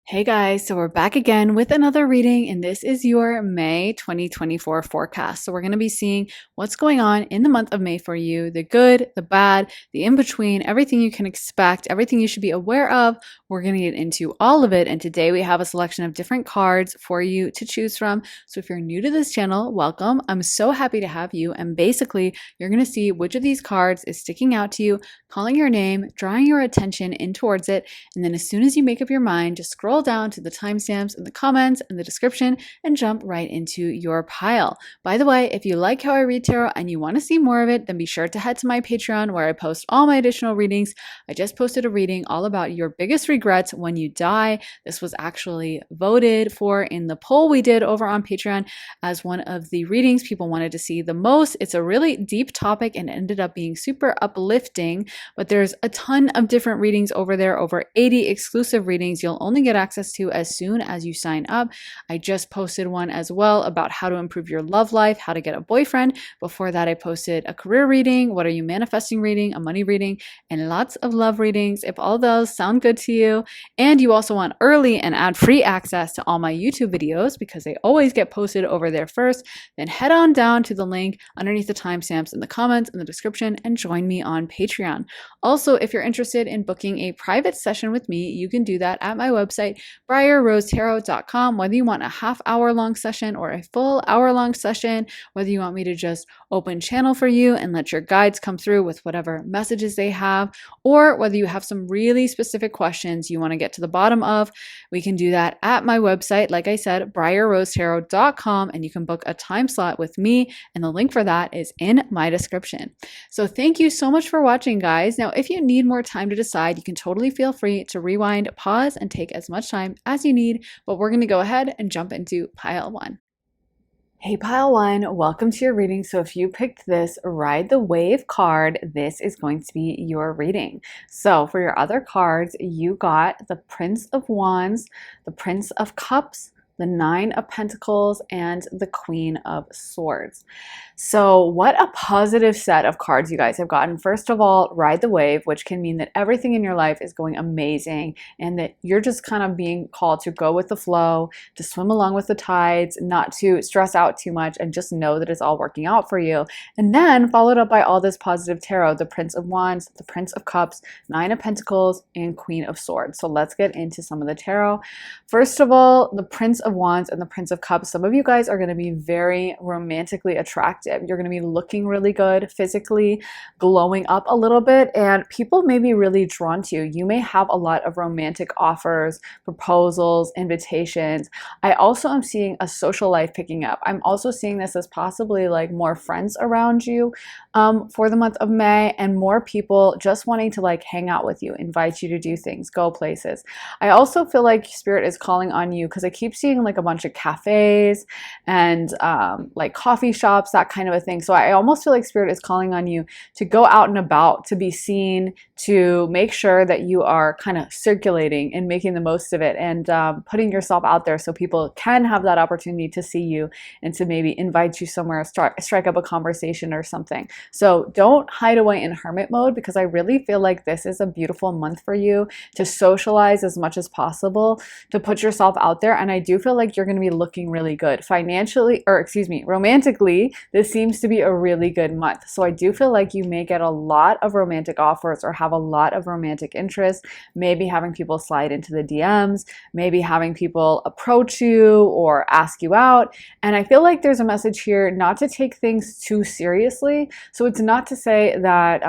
Hey guys, so we're back again with another reading, and this is your May 2024 forecast. So we're going to be seeing what's going on in the month of May for you, the good, the bad, the in-between, everything you can expect, everything you should be aware of. We're going to get into all of it, and today we have a selection of different cards for you to choose from. So if you're new to this channel, welcome. I'm so happy to have you, and basically you're going to see which of these cards is sticking out to you, calling your name, drawing your attention in towards it, and then as soon as you make up your mind, just scroll down to the timestamps in the comments and the description and jump right into your pile. By the way, if you like how I read tarot and you want to see more of it, then be sure to head to my Patreon where I post all my additional readings. I just posted a reading all about your biggest regrets when you die. This was actually voted for in the poll we did over on Patreon as one of the readings people wanted to see the most. It's a really deep topic and ended up being super uplifting, but there's a ton of different readings over there, over 80 exclusive readings you'll only get access to as soon as you sign up. I just posted one as well about how to improve your love life, how to get a boyfriend. Before that, I posted a career reading, what are you manifesting reading, a money reading, and lots of love readings. If all those sound good to you, and you also want early and ad-free access to all my YouTube videos because they always get posted over there first, then head on down to the link underneath the timestamps in the comments in the description and join me on Patreon. Also, if you're interested in booking a private session with me, you can do that at my website, briarrosetarot.com. Whether you want a half-hour long session or a full hour-long session, whether you want me to just open channel for you and let your guides come through with whatever messages they have, or whether you have some really specific questions you want to get to the bottom of, we can do that at my website. Like I said, briarrosetarot.com, and you can book a time slot with me, and the link for that is in my description. So thank you so much for watching, guys. Now, if you need more time to decide, you can totally feel free to rewind, pause, and take as much time as you need, but we're going to go ahead and jump into pile one. Hey pile one, welcome to your reading. So if you picked this Ride the Wave card, this is going to be your reading. So for your other cards, you got the Prince of Wands, the Prince of Cups, the Nine of Pentacles, and the Queen of Swords. So what a positive set of cards you guys have gotten. First of all, Ride the Wave, which can mean that everything in your life is going amazing and that you're just kind of being called to go with the flow, to swim along with the tides, not to stress out too much, and just know that it's all working out for you. And then followed up by all this positive tarot, the Prince of Wands, the Prince of Cups, Nine of Pentacles, and Queen of Swords. So let's get into some of the tarot. First of all, the Prince of Wands and the Prince of Cups. Some of you guys are going to be very romantically attractive. You're going to be looking really good physically, glowing up a little bit, and people may be really drawn to you. You may have a lot of romantic offers, proposals, invitations. I also am seeing a social life picking up. I'm also seeing this as possibly like more friends around you for the month of May, and more people just wanting to like hang out with you, invite you to do things, go places. I also feel like Spirit is calling on you because I keep seeing like a bunch of cafes and like coffee shops, that kind of a thing. So I almost feel like Spirit is calling on you to go out and about, to be seen, to make sure that you are kind of circulating and making the most of it, and putting yourself out there so people can have that opportunity to see you and to maybe invite you somewhere, strike up a conversation or something. So don't hide away in hermit mode, because I really feel like this is a beautiful month for you to socialize as much as possible, to put yourself out there. And I do feel like you're going to be looking really good financially, or excuse me, romantically. This seems to be a really good month. So I do feel like you may get a lot of romantic offers or have a lot of romantic interest, maybe having people slide into the DMs, maybe having people approach you or ask you out. And I feel like there's a message here not to take things too seriously. So it's not to say that,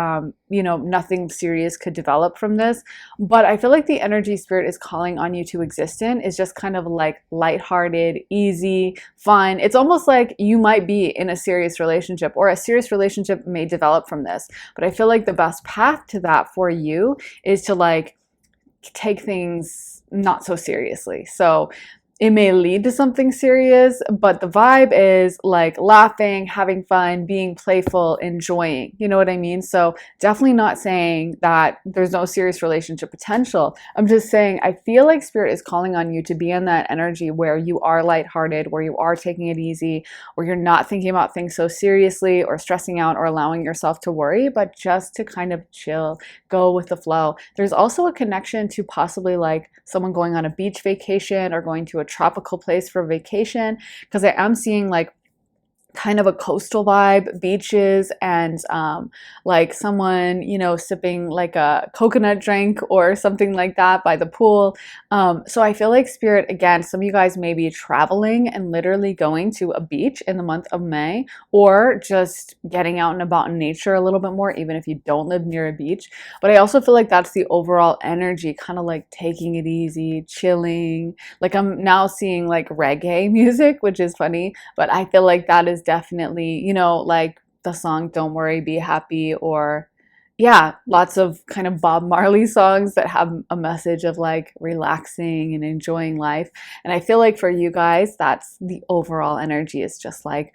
you know, nothing serious could develop from this, but I feel like the energy Spirit is calling on you to exist in is just kind of like lighthearted, easy, fun. It's almost like you might be in a serious relationship, or a serious relationship may develop from this. But I feel like the best path to that for you is to like take things not so seriously. So it may lead to something serious, but the vibe is like laughing, having fun, being playful, enjoying. You know what I mean? So definitely not saying that there's no serious relationship potential. I'm just saying I feel like Spirit is calling on you to be in that energy where you are lighthearted, where you are taking it easy, where you're not thinking about things so seriously or stressing out or allowing yourself to worry, but just to kind of chill, go with the flow. There's also a connection to possibly like someone going on a beach vacation or going to a tropical place for vacation, because I am seeing like kind of a coastal vibe, beaches, and like someone, you know, sipping like a coconut drink or something like that by the pool. So I feel like Spirit, again, some of you guys may be traveling and literally going to a beach in the month of May, or just getting out and about in nature a little bit more, even if you don't live near a beach. But I also feel like that's the overall energy, kind of like taking it easy, chilling. Like I'm now seeing like reggae music, which is funny, but I feel like that is definitely, you know, like the song Don't Worry, Be Happy, or yeah, lots of kind of Bob Marley songs that have a message of like relaxing and enjoying life. And I feel like for you guys, that's the overall energy, is just like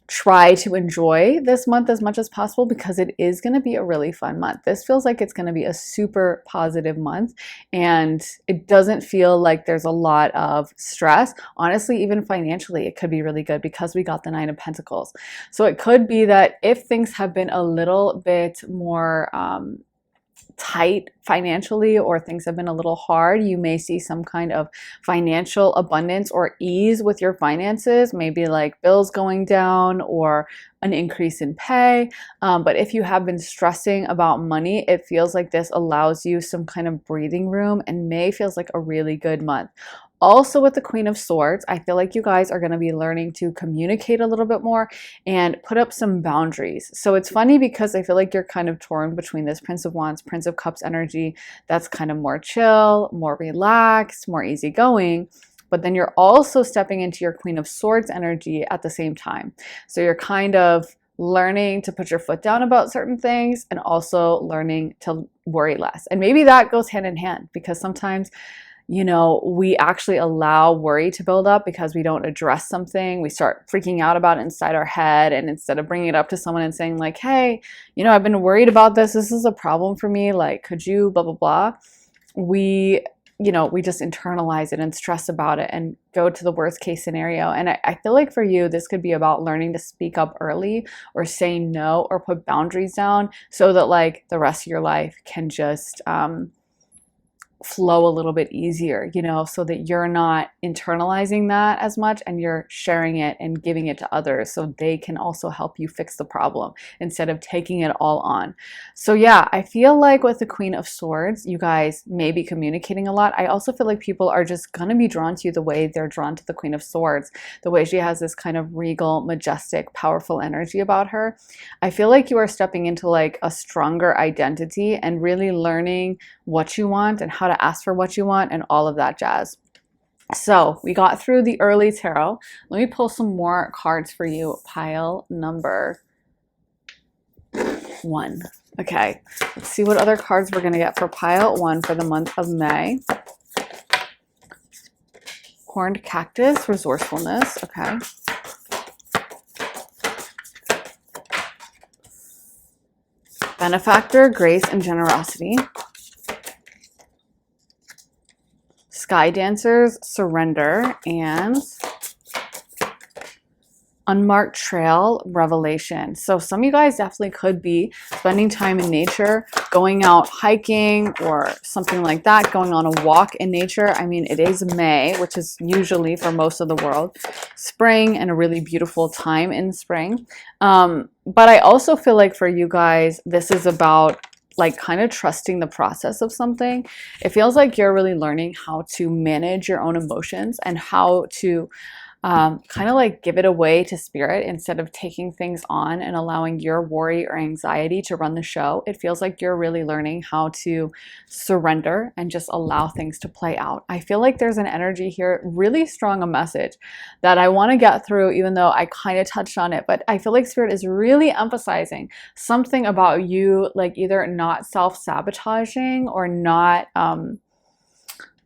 try to enjoy this month as much as possible, because it is going to be a really fun month. This feels like it's going to be a super positive month, and it doesn't feel like there's a lot of stress. Honestly, even financially, it could be really good because we got the Nine of Pentacles. So it could be that if things have been a little bit more tight financially, or things have been a little hard, you may see some kind of financial abundance or ease with your finances, maybe like bills going down or an increase in pay. But if you have been stressing about money, it feels like this allows you some kind of breathing room, and May feels like a really good month. Also, with the Queen of Swords, I feel like you guys are going to be learning to communicate a little bit more and put up some boundaries. So it's funny because I feel like you're kind of torn between this Prince of Wands, Prince of Cups energy that's kind of more chill, more relaxed, more easygoing. But then you're also stepping into your Queen of Swords energy at the same time. So you're kind of learning to put your foot down about certain things, and also learning to worry less. And maybe that goes hand in hand, because sometimes, you know, we actually allow worry to build up because we don't address something. We start freaking out about it inside our head. And instead of bringing it up to someone and saying like, hey, you know, I've been worried about this. This is a problem for me. Like, could you blah, blah, blah. We just internalize it and stress about it and go to the worst case scenario. And I feel like for you, this could be about learning to speak up early, or say no, or put boundaries down, so that like the rest of your life can just flow a little bit easier, you know, so that you're not internalizing that as much, and you're sharing it and giving it to others so they can also help you fix the problem instead of taking it all on. So yeah, I feel like with the Queen of Swords, you guys may be communicating a lot. I also feel like people are just going to be drawn to you the way they're drawn to the Queen of Swords, the way she has this kind of regal, majestic, powerful energy about her. I feel like you are stepping into like a stronger identity and really learning what you want and how to ask for what you want and all of that jazz. So we got through the early tarot. Let me pull some more cards for you. Pile number 1. Okay, let's see what other cards we're going to get for pile 1 for the month of May. Horned Cactus, resourcefulness. Okay. Benefactor, grace and generosity. Sky Dancers, surrender. And Unmarked Trail, revelation. So some of you guys definitely could be spending time in nature, going out hiking or something like that, going on a walk in nature. I mean, it is May, which is usually for most of the world spring, and a really beautiful time in spring. But I also feel like for you guys, this is about like kind of trusting the process of something. It feels like you're really learning how to manage your own emotions and how to kind of like give it away to spirit instead of taking things on and allowing your worry or anxiety to run the show. It feels like you're really learning how to surrender and just allow things to play out. I feel like there's an energy here, really strong a message that I want to get through, even though I kind of touched on it. But I feel like spirit is really emphasizing something about you, like either not self-sabotaging or not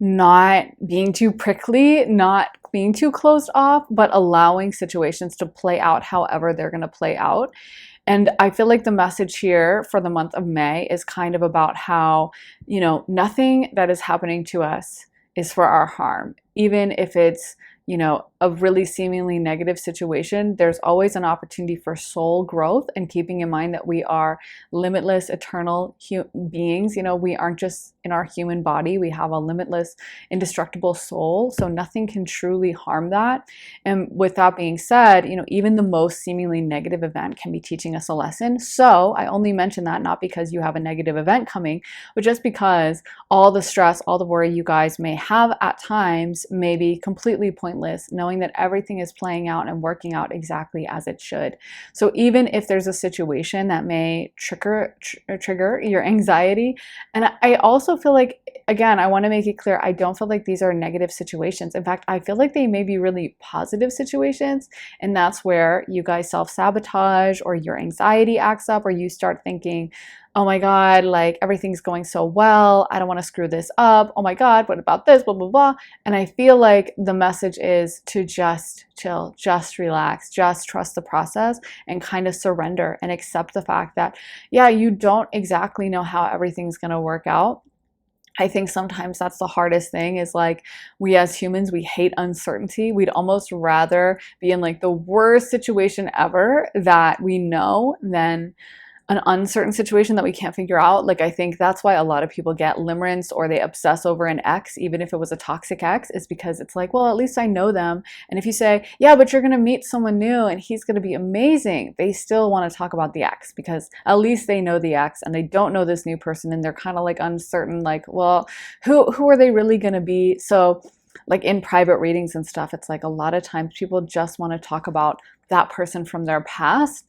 not being too prickly, not being too closed off, but allowing situations to play out however they're going to play out. And I feel like the message here for the month of May is kind of about how, nothing that is happening to us is for our harm. Even if it's, a really seemingly negative situation, there's always an opportunity for soul growth, and keeping in mind that we are limitless, eternal beings. We aren't just in our human body, we have a limitless, indestructible soul. So nothing can truly harm that. And with that being said, even the most seemingly negative event can be teaching us a lesson. So I only mention that not because you have a negative event coming, but just because all the stress, all the worry you guys may have at times may be completely pointless, knowing that everything is playing out and working out exactly as it should. So even if there's a situation that may trigger your anxiety, and I also feel like, again, I want to make it clear, I don't feel like these are negative situations. In fact, I feel like they may be really positive situations, and that's where you guys self-sabotage, or your anxiety acts up, or you start thinking, oh my God, like everything's going so well, I don't want to screw this up. Oh my God, what about this? Blah, blah, blah. And I feel like the message is to just chill, just relax, just trust the process, and kind of surrender and accept the fact that, yeah, you don't exactly know how everything's going to work out. I think sometimes that's the hardest thing, is like, we as humans, we hate uncertainty. We'd almost rather be in like the worst situation ever that we know than an uncertain situation that we can't figure out. Like, I think that's why a lot of people get limerence, or they obsess over an ex, even if it was a toxic ex, is because it's like, well, at least I know them. And if you say, yeah, but you're going to meet someone new and he's going to be amazing, they still want to talk about the ex, because at least they know the ex and they don't know this new person, and they're kind of like uncertain, like, well, who are they really going to be? So like in private readings and stuff, it's like a lot of times people just want to talk about that person from their past,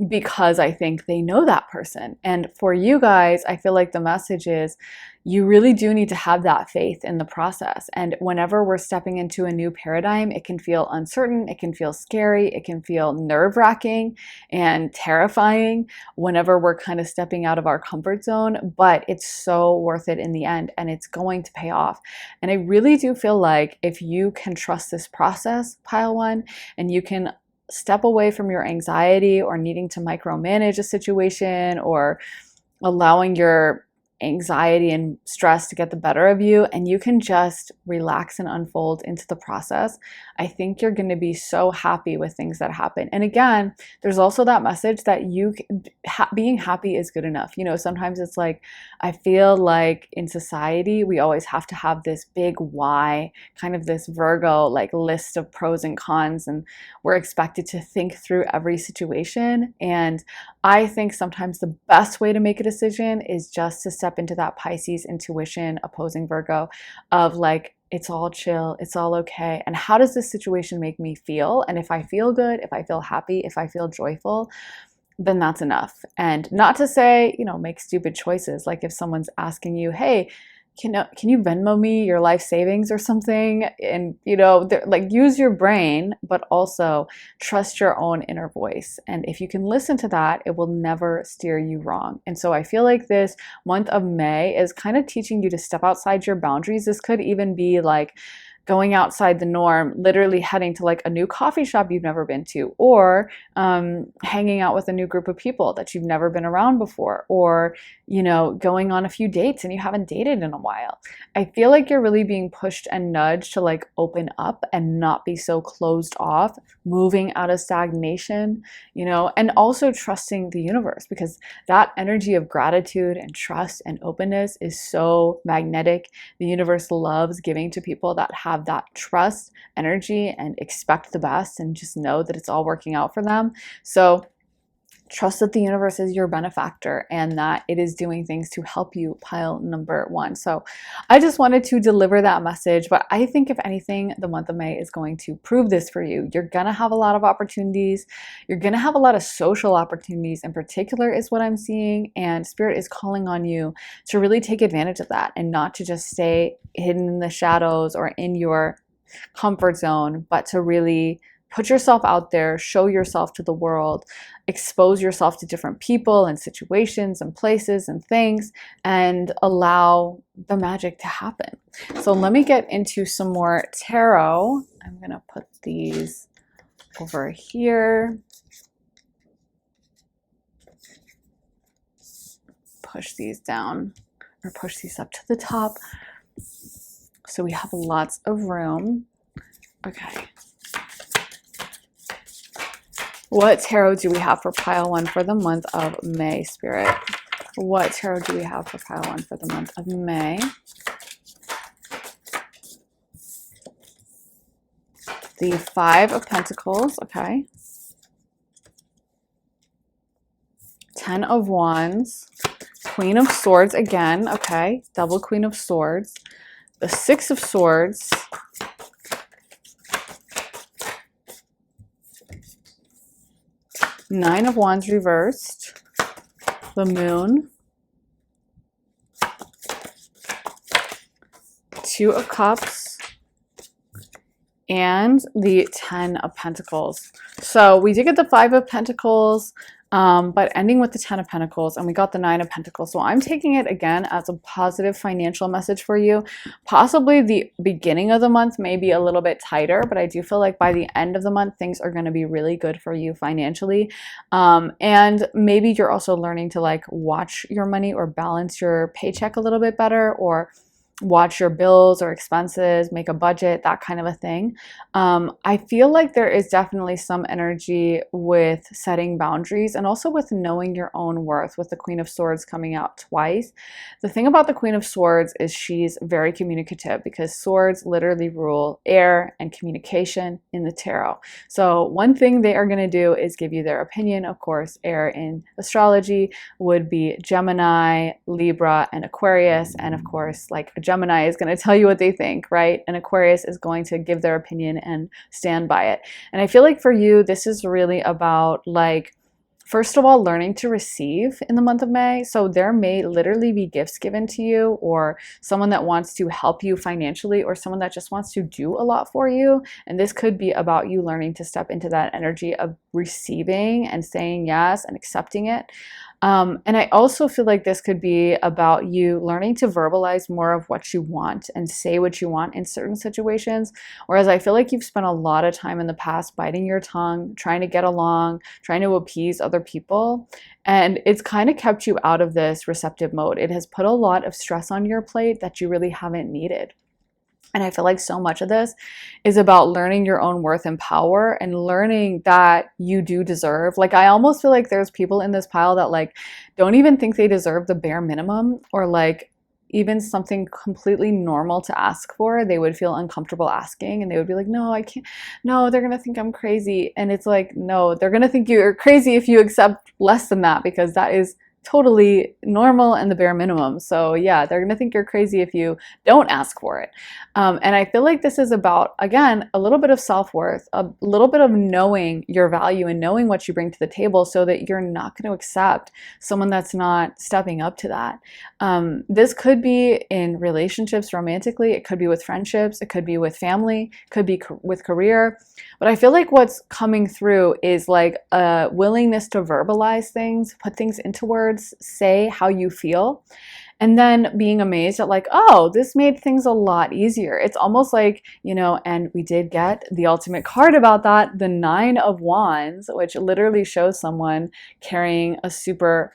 because I think they know that person. And for you guys, I feel like the message is, you really do need to have that faith in the process. And whenever we're stepping into a new paradigm, it can feel uncertain, it can feel scary, it can feel nerve-wracking and terrifying whenever we're kind of stepping out of our comfort zone, but it's so worth it in the end, and it's going to pay off. And I really do feel like if you can trust this process, pile one, and you can step away from your anxiety or needing to micromanage a situation, or allowing your anxiety and stress to get the better of you, and you can just relax and unfold into the process, I think you're going to be so happy with things that happen. And again, there's also that message that being happy is good enough. Sometimes it's like, I feel like in society, we always have to have this big why, kind of this Virgo like list of pros and cons, and we're expected to think through every situation. And I think sometimes the best way to make a decision is just to step into that Pisces intuition, opposing Virgo, of like, it's all chill, it's all okay. And how does this situation make me feel? And if I feel good, if I feel happy, if I feel joyful, then that's enough. And not to say, make stupid choices. Like if someone's asking you, hey, can you Venmo me your life savings or something? And, like, use your brain, but also trust your own inner voice. And if you can listen to that, it will never steer you wrong. And so I feel like this month of May is kind of teaching you to step outside your boundaries. This could even be like going outside the norm, literally heading to like a new coffee shop you've never been to, or hanging out with a new group of people that you've never been around before, or going on a few dates and you haven't dated in a while. I feel like you're really being pushed and nudged to like open up and not be so closed off, moving out of stagnation, and also trusting the universe, because that energy of gratitude and trust and openness is so magnetic. The universe loves giving to people that have that trust energy and expect the best and just know that it's all working out for them. So trust that the universe is your benefactor and that it is doing things to help you, pile number one. So I just wanted to deliver that message. But I think if anything, the month of May is going to prove this for you. You're going to have a lot of opportunities. You're going to have a lot of social opportunities in particular, is what I'm seeing. And Spirit is calling on you to really take advantage of that and not to just stay hidden in the shadows or in your comfort zone, but to really put yourself out there, show yourself to the world, expose yourself to different people and situations and places and things, and allow the magic to happen. So let me get into some more tarot. I'm going to put these over here. Push these down, or push these up to the top, so we have lots of room. Okay. What tarot do we have for pile 1 for the month of May, Spirit? What tarot do we have for pile 1 for the month of May? The 5 of Pentacles, okay. 10 of Wands. Queen of Swords again, okay. Double Queen of Swords. The 6 of Swords. Nine of Wands reversed. The Moon. 2 of Cups. And the 10 of Pentacles. So we did get the 5 of Pentacles, but ending with the 10 of Pentacles, and we got the 9 of Pentacles. So I'm taking it again as a positive financial message for you. Possibly the beginning of the month may be a little bit tighter, but I do feel like by the end of the month, things are going to be really good for you financially. And maybe you're also learning to like watch your money or balance your paycheck a little bit better, or watch your bills or expenses, make a budget, that kind of a thing. I feel like there is definitely some energy with setting boundaries and also with knowing your own worth, with the Queen of Swords coming out twice. The thing about the Queen of Swords is she's very communicative, because swords literally rule air and communication in the tarot. So one thing they are going to do is give you their opinion. Of course, air in astrology would be Gemini, Libra, and Aquarius. And of course, like Gemini is going to tell you what they think, right? And Aquarius is going to give their opinion and stand by it. And I feel like for you, this is really about like, first of all, learning to receive in the month of May. So there may literally be gifts given to you, or someone that wants to help you financially, or someone that just wants to do a lot for you. And this could be about you learning to step into that energy of receiving and saying yes and accepting it. And I also feel like this could be about you learning to verbalize more of what you want and say what you want in certain situations. Whereas I feel like you've spent a lot of time in the past biting your tongue, trying to get along, trying to appease other people. And it's kind of kept you out of this receptive mode. It has put a lot of stress on your plate that you really haven't needed. And I feel like so much of this is about learning your own worth and power, and learning that you do deserve. Like, I almost feel like there's people in this pile that like don't even think they deserve the bare minimum, or like even something completely normal to ask for, they would feel uncomfortable asking, and they would be like, no, I can't, no, they're gonna think I'm crazy. And it's like, no, they're gonna think you're crazy if you accept less than that, because that is totally normal and the bare minimum. So yeah, they're gonna think you're crazy if you don't ask for it. And I feel like this is about, again, a little bit of self-worth, a little bit of knowing your value and knowing what you bring to the table, so that you're not going to accept someone that's not stepping up to that. This could be in relationships romantically, it could be with friendships, it could be with family, it could be with career. But I feel like what's coming through is like a willingness to verbalize things, put things into words, say how you feel. And then being amazed at like, oh, this made things a lot easier. It's almost like, you know, and we did get the ultimate card about that, the 9 of Wands, which literally shows someone carrying a super,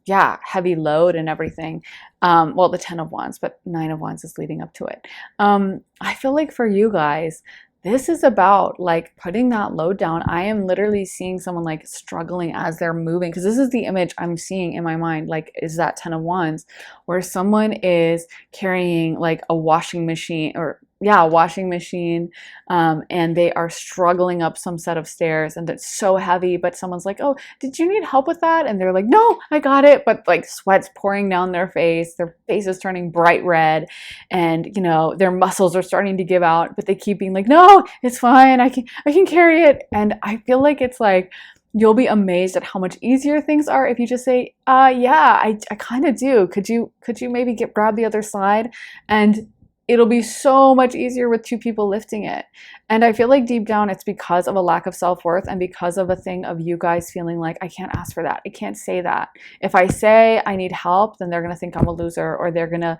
heavy load and everything. Well, the 10 of Wands, but 9 of Wands is leading up to it. I feel like for you guys, this is about like putting that load down. I am literally seeing someone like struggling as they're moving, because this is the image I'm seeing in my mind, like is that 10 of Wands, where someone is carrying like a washing machine, or a washing machine, and they are struggling up some set of stairs, and it's so heavy, but someone's like, oh, did you need help with that? And they're like, no, I got it. But like sweat's pouring down their face is turning bright red, and you know, their muscles are starting to give out, but they keep being like, no, it's fine, I can carry it. And I feel like it's like, you'll be amazed at how much easier things are if you just say, I kind of do. Could you maybe grab the other side? And it'll be so much easier with two people lifting it. And I feel like deep down it's because of a lack of self-worth and because of a thing of you guys feeling like, I can't ask for that. I can't say that. If I say I need help, then they're going to think I'm a loser, or they're going to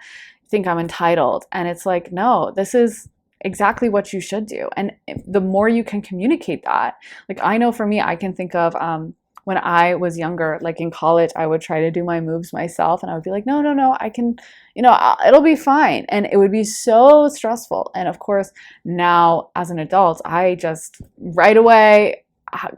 think I'm entitled. And it's like, no, this is exactly what you should do. And the more you can communicate that, like, I know for me, I can think of when I was younger, like in college, I would try to do my moves myself, and I would be like, no, no, no, I can, it'll be fine. And it would be so stressful. And of course, now as an adult, I just right away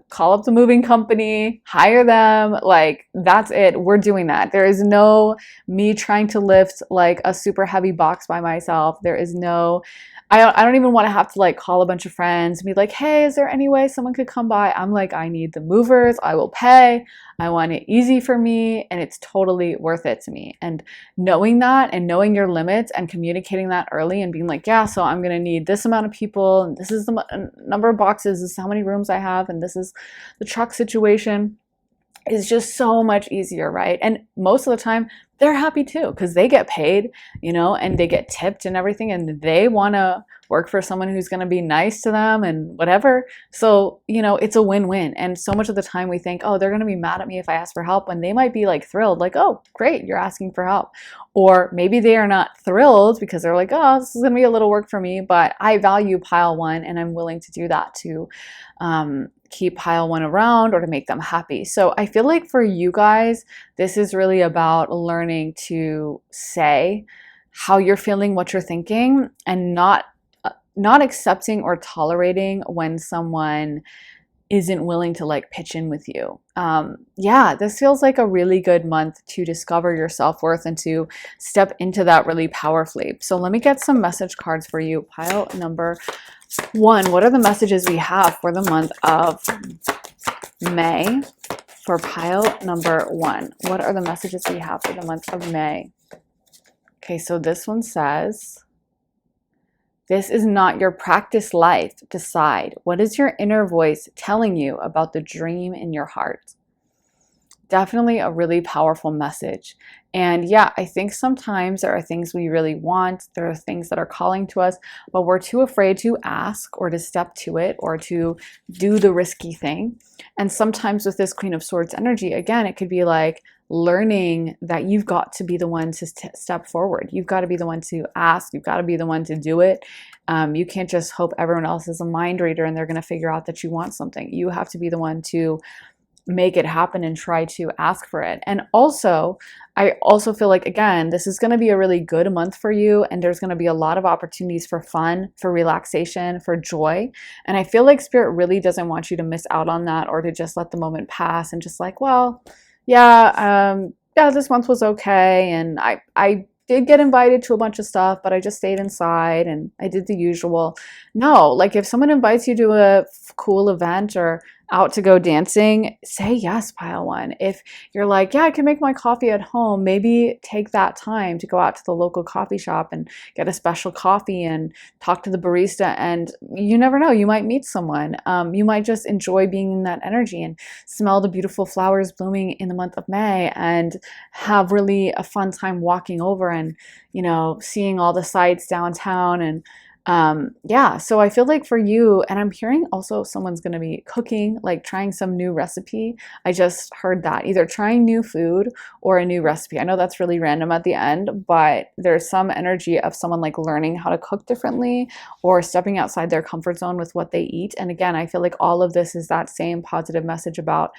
call up the moving company, hire them. Like, that's it. We're doing that. There is no me trying to lift like a super heavy box by myself. There is no, I don't even want to have to like call a bunch of friends and be like, hey, is there any way someone could come by? I'm like, I need the movers. I will pay. I want it easy for me, and it's totally worth it to me. And knowing that and knowing your limits and communicating that early and being like, yeah, so I'm going to need this amount of people, and this is the number of boxes, this is how many rooms I have, and this is the truck situation, is just so much easier, right? And most of the time, they're happy too, because they get paid, and they get tipped and everything, and they want to work for someone who's going to be nice to them and whatever. So, it's a win-win. And so much of the time we think, oh, they're going to be mad at me if I ask for help, when they might be like thrilled, like, oh, great, you're asking for help. Or maybe they are not thrilled because they're like, oh, this is going to be a little work for me, but I value pile one and I'm willing to do that to keep pile one around or to make them happy. So I feel like for you guys, this is really about learning to say how you're feeling, what you're thinking, and not accepting or tolerating when someone isn't willing to like pitch in with you. Yeah, this feels like a really good month to discover your self-worth and to step into that really powerfully. So let me get some message cards for you. Pile number one, what are the messages we have for the month of May? For pile number one, what are the messages we have for the month of May? Okay, so this one says, this is not your practice life. Decide. What is your inner voice telling you about the dream in your heart? Definitely a really powerful message. And yeah, I think sometimes there are things we really want. There are things that are calling to us, but we're too afraid to ask or to step to it or to do the risky thing. And sometimes with this Queen of Swords energy, again, it could be like learning that you've got to be the one to step forward. You've got to be the one to ask. You've got to be the one to do it. You can't just hope everyone else is a mind reader and they're going to figure out that you want something. You have to be the one to make it happen and try to ask for it. And also, I also feel like, again, this is going to be a really good month for you, and there's going to be a lot of opportunities for fun, for relaxation, for joy. And I feel like Spirit really doesn't want you to miss out on that, or to just let the moment pass and just like, well, yeah, this month was okay, and I did get invited to a bunch of stuff, but I just stayed inside and I did the usual. No, like if someone invites you to a cool event or out to go dancing, say yes, pile one. If you're like, yeah, I can make my coffee at home, maybe take that time to go out to the local coffee shop and get a special coffee and talk to the barista. And you never know, you might meet someone. You might just enjoy being in that energy and smell the beautiful flowers blooming in the month of May and have really a fun time walking over and, seeing all the sights downtown. And yeah, so I feel like for you, and I'm hearing also someone's going to be cooking, like trying some new recipe. I just heard that, either trying new food or a new recipe. I know that's really random at the end, but there's some energy of someone like learning how to cook differently or stepping outside their comfort zone with what they eat. And again, I feel like all of this is that same positive message about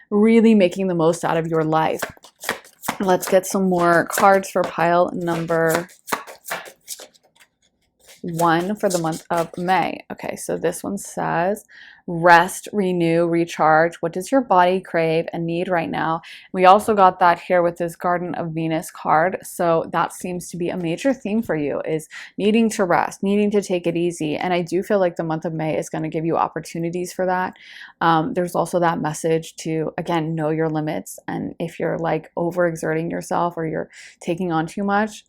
really making the most out of your life. Let's get some more cards for pile number one for the month of May. Okay, so this one says, rest, renew, recharge. What does your body crave and need right now? We also got that here with this Garden of Venus card. So that seems to be a major theme for you, is needing to rest, needing to take it easy. And I do feel like the month of May is going to give you opportunities for that. There's also that message to, again, know your limits. And if you're like overexerting yourself or you're taking on too much,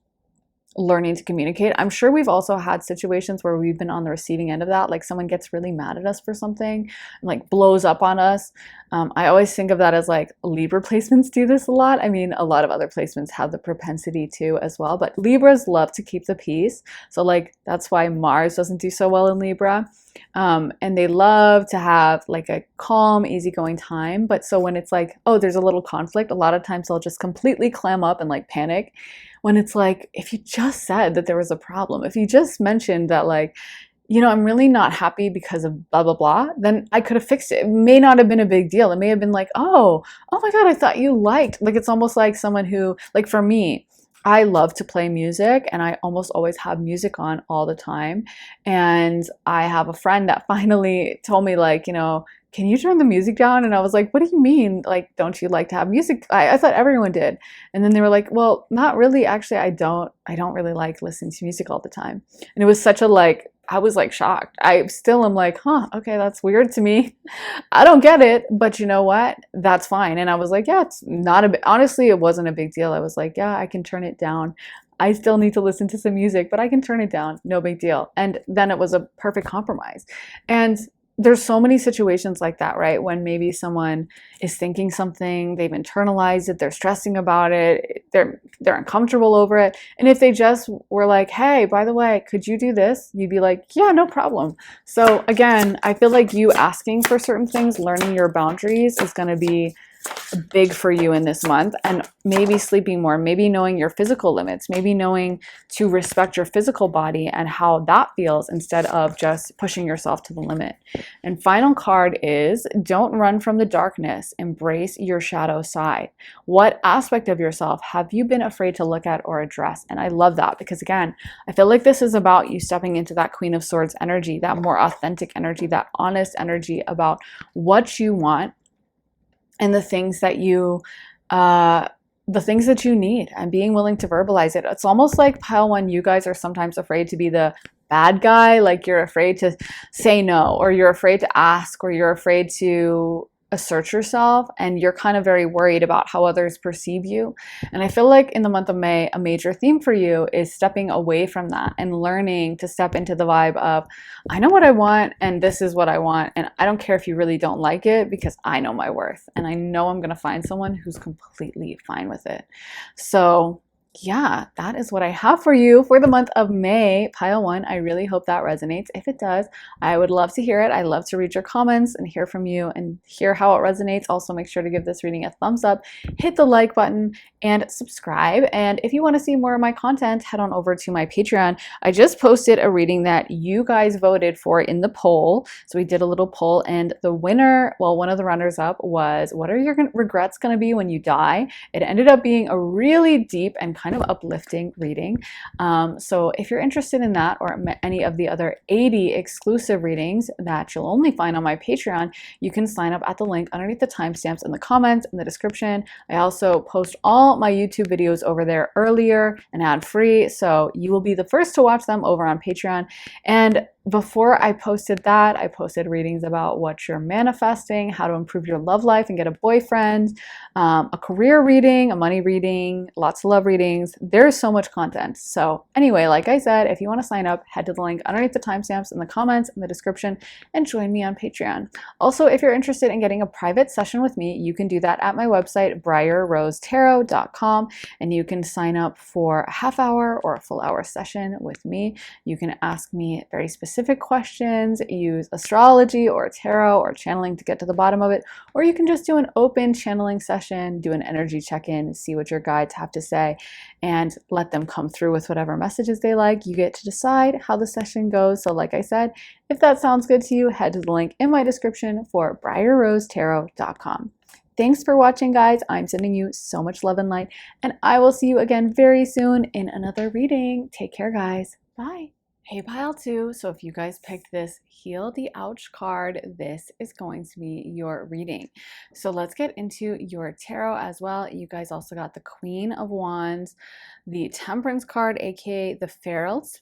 learning to communicate. I'm sure we've also had situations where we've been on the receiving end of that, like someone gets really mad at us for something, and like blows up on us. I always think of that as like Libra placements do this a lot. I mean, a lot of other placements have the propensity to as well, but Libras love to keep the peace. So like that's why Mars doesn't do so well in Libra. And they love to have like a calm, easygoing time. But so when it's like, oh, there's a little conflict, a lot of times they'll just completely clam up and like panic. When it's like, if you just said that there was a problem, if you just mentioned that, like, I'm really not happy because of blah, blah, blah, then I could have fixed it. It may not have been a big deal. It may have been like, oh my God, I thought you liked, like, it's almost like someone who, like, for me, I love to play music and I almost always have music on all the time. And I have a friend that finally told me, like, can you turn the music down? And I was like, what do you mean? Like, don't you like to have music? I thought everyone did. And then they were like, well, not really. Actually, I don't really like listening to music all the time. And it was such a like, I was like shocked. I still am like, huh, okay, that's weird to me. I don't get it, but you know what? That's fine. And I was like, yeah, it's not honestly, it wasn't a big deal. I was like, yeah, I can turn it down. I still need to listen to some music, but I can turn it down. No big deal. And then it was a perfect compromise. And there's so many situations like that, right? When maybe someone is thinking something, they've internalized it, they're stressing about it, they're uncomfortable over it. And if they just were like, hey, by the way, could you do this? You'd be like, yeah, no problem. So again, I feel like you asking for certain things, learning your boundaries is going to be big for you in this month, and maybe sleeping more, maybe knowing your physical limits, maybe knowing to respect your physical body and how that feels instead of just pushing yourself to the limit. And final card is don't run from the darkness, embrace your shadow side. What aspect of yourself have you been afraid to look at or address? And I love that because again, I feel like this is about you stepping into that Queen of Swords energy, that more authentic energy, that honest energy about what you want and the things that you need, and being willing to verbalize it. It's almost like pile one, you guys are sometimes afraid to be the bad guy, like you're afraid to say no, or you're afraid to ask, or you're afraid to assert yourself, and you're kind of very worried about how others perceive you. And I feel like in the month of May, a major theme for you is stepping away from that and learning to step into the vibe of, I know what I want and this is what I want, and I don't care if you really don't like it because I know my worth and I know I'm going to find someone who's completely fine with it. So yeah, that is what I have for you for the month of May, pile one. I really hope that resonates. If it does, I would love to hear it. I love to read your comments and hear from you and hear how it resonates. Also, make sure to give this reading a thumbs up, hit the like button, and subscribe. And if you want to see more of my content, head on over to my Patreon. I just posted a reading that you guys voted for in the poll. So we did a little poll, and the winner, well, one of the runners up was, what are your regrets going to be when you die? It ended up being a really deep and kind of uplifting reading. So if you're interested in that or any of the other 80 exclusive readings that you'll only find on my Patreon, you can sign up at the link underneath the timestamps in the comments in the description. I also post all my YouTube videos over there earlier and ad-free, so you will be the first to watch them over on Patreon. And before I posted that, I posted readings about what you're manifesting, how to improve your love life and get a boyfriend, a career reading, a money reading, lots of love readings. There's so much content. So anyway, like I said, if you want to sign up, head to the link underneath the timestamps in the comments in the description and join me on Patreon. Also, if you're interested in getting a private session with me, you can do that at my website, briarrosetarot.com, and you can sign up for a half hour or a full hour session with me. You can ask me very specific questions, use astrology or tarot or channeling to get to the bottom of it, or you can just do an open channeling session, do an energy check-in, see what your guides have to say, and let them come through with whatever messages they like. You get to decide how the session goes. So like I said, if that sounds good to you, head to the link in my description for briarrosetarot.com. Thanks for watching, guys. I'm sending you so much love and light, and I will see you again very soon in another reading. Take care, guys. Bye. Hey, pile two. So if you guys picked this Heal the Ouch card, this is going to be your reading. So let's get into your tarot as well. You guys also got the Queen of Wands, the Temperance card, aka the Ferals,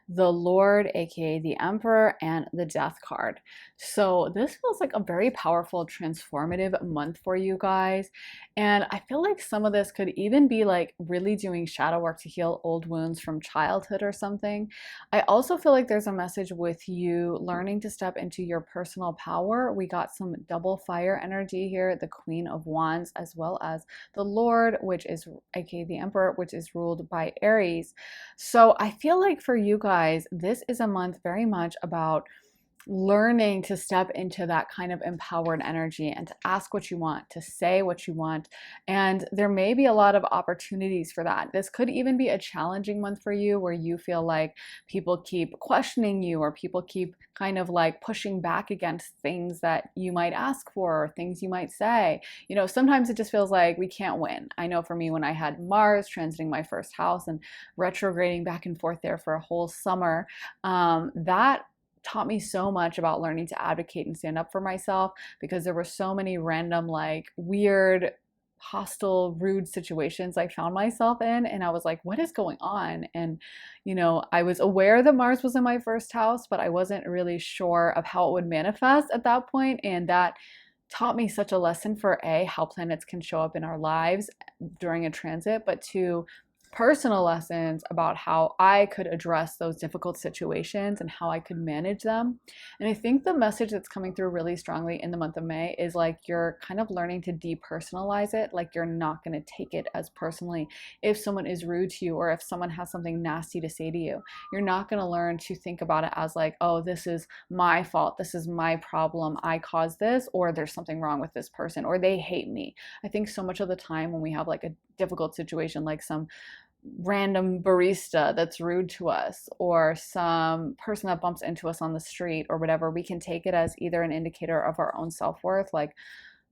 the Lord, aka the Emperor, and the Death card. So this feels like a very powerful, transformative month for you guys. And I feel like some of this could even be like really doing shadow work to heal old wounds from childhood or something. I also feel like there's a message with you learning to step into your personal power. We got some double fire energy here, the Queen of Wands, as well as the Lord, which is aka the Emperor, which is ruled by Aries. So I feel like for you guys, this is a month very much about learning to step into that kind of empowered energy and to ask what you want, to say what you want. And there may be a lot of opportunities for that. This could even be a challenging month for you where you feel like people keep questioning you or people keep kind of like pushing back against things that you might ask for or things you might say. You know, sometimes it just feels like we can't win. I know for me, when I had Mars transiting my first house and retrograding back and forth there for a whole summer, that taught me so much about learning to advocate and stand up for myself, because there were so many random, like, weird, hostile, rude situations I found myself in, and I was like, what is going on? And you know, I was aware that Mars was in my first house, but I wasn't really sure of how it would manifest at that point, and that taught me such a lesson for A, how planets can show up in our lives during a transit, but two, personal lessons about how I could address those difficult situations and how I could manage them. And I think the message that's coming through really strongly in the month of May is like you're kind of learning to depersonalize it. Like you're not going to take it as personally if someone is rude to you or if someone has something nasty to say to you. You're not going to learn to think about it as like, oh, this is my fault, this is my problem, I caused this, or there's something wrong with this person, or they hate me. I think so much of the time when we have like a difficult situation, like some random barista that's rude to us or some person that bumps into us on the street or whatever, we can take it as either an indicator of our own self-worth, like,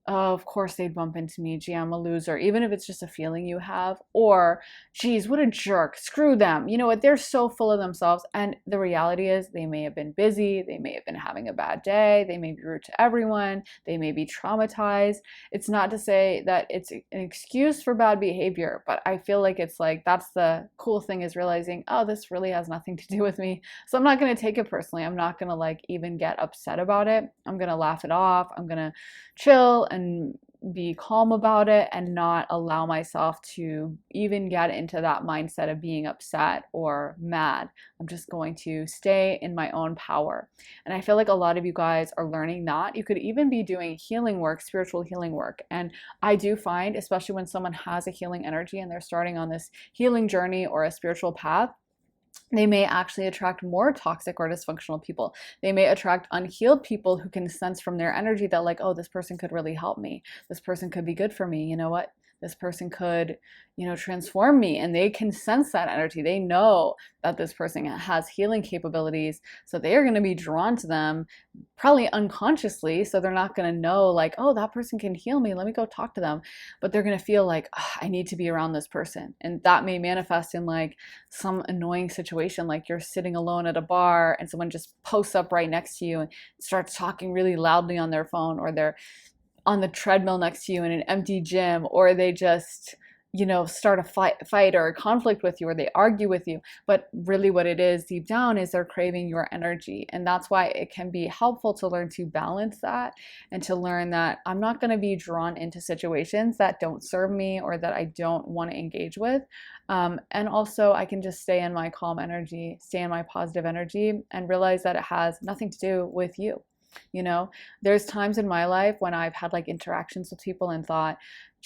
oh, of course they'd bump into me, gee, I'm a loser, even if it's just a feeling you have, or geez, what a jerk, screw them, you know what, they're so full of themselves. And the reality is they may have been busy, they may have been having a bad day, they may be rude to everyone, they may be traumatized. It's not to say that it's an excuse for bad behavior, but I feel like it's like, that's the cool thing, is realizing, oh, this really has nothing to do with me, so I'm not going to take it personally. I'm not going to like even get upset about it. I'm going to laugh it off. I'm going to chill and be calm about it and not allow myself to even get into that mindset of being upset or mad. I'm just going to stay in my own power. And I feel like a lot of you guys are learning that. You could even be doing healing work, spiritual healing work. And I do find, especially when someone has a healing energy and they're starting on this healing journey or a spiritual path, they may actually attract more toxic or dysfunctional people. They may attract unhealed people who can sense from their energy that like, oh, this person could really help me. This person could be good for me. You know what? This person could, you know, transform me, and they can sense that energy. They know that this person has healing capabilities, so they are going to be drawn to them, probably unconsciously. So they're not going to know like, oh, that person can heal me, let me go talk to them. But they're going to feel like, oh, I need to be around this person. And that may manifest in like some annoying situation, like you're sitting alone at a bar and someone just posts up right next to you and starts talking really loudly on their phone, or they're on the treadmill next to you in an empty gym, or they just, you know, start a fight or a conflict with you, or they argue with you. But really what it is deep down is they're craving your energy. And that's why it can be helpful to learn to balance that and to learn that I'm not going to be drawn into situations that don't serve me or that I don't want to engage with. And also I can just stay in my calm energy, stay in my positive energy, and realize that it has nothing to do with you. You know, there's times in my life when I've had like interactions with people and thought,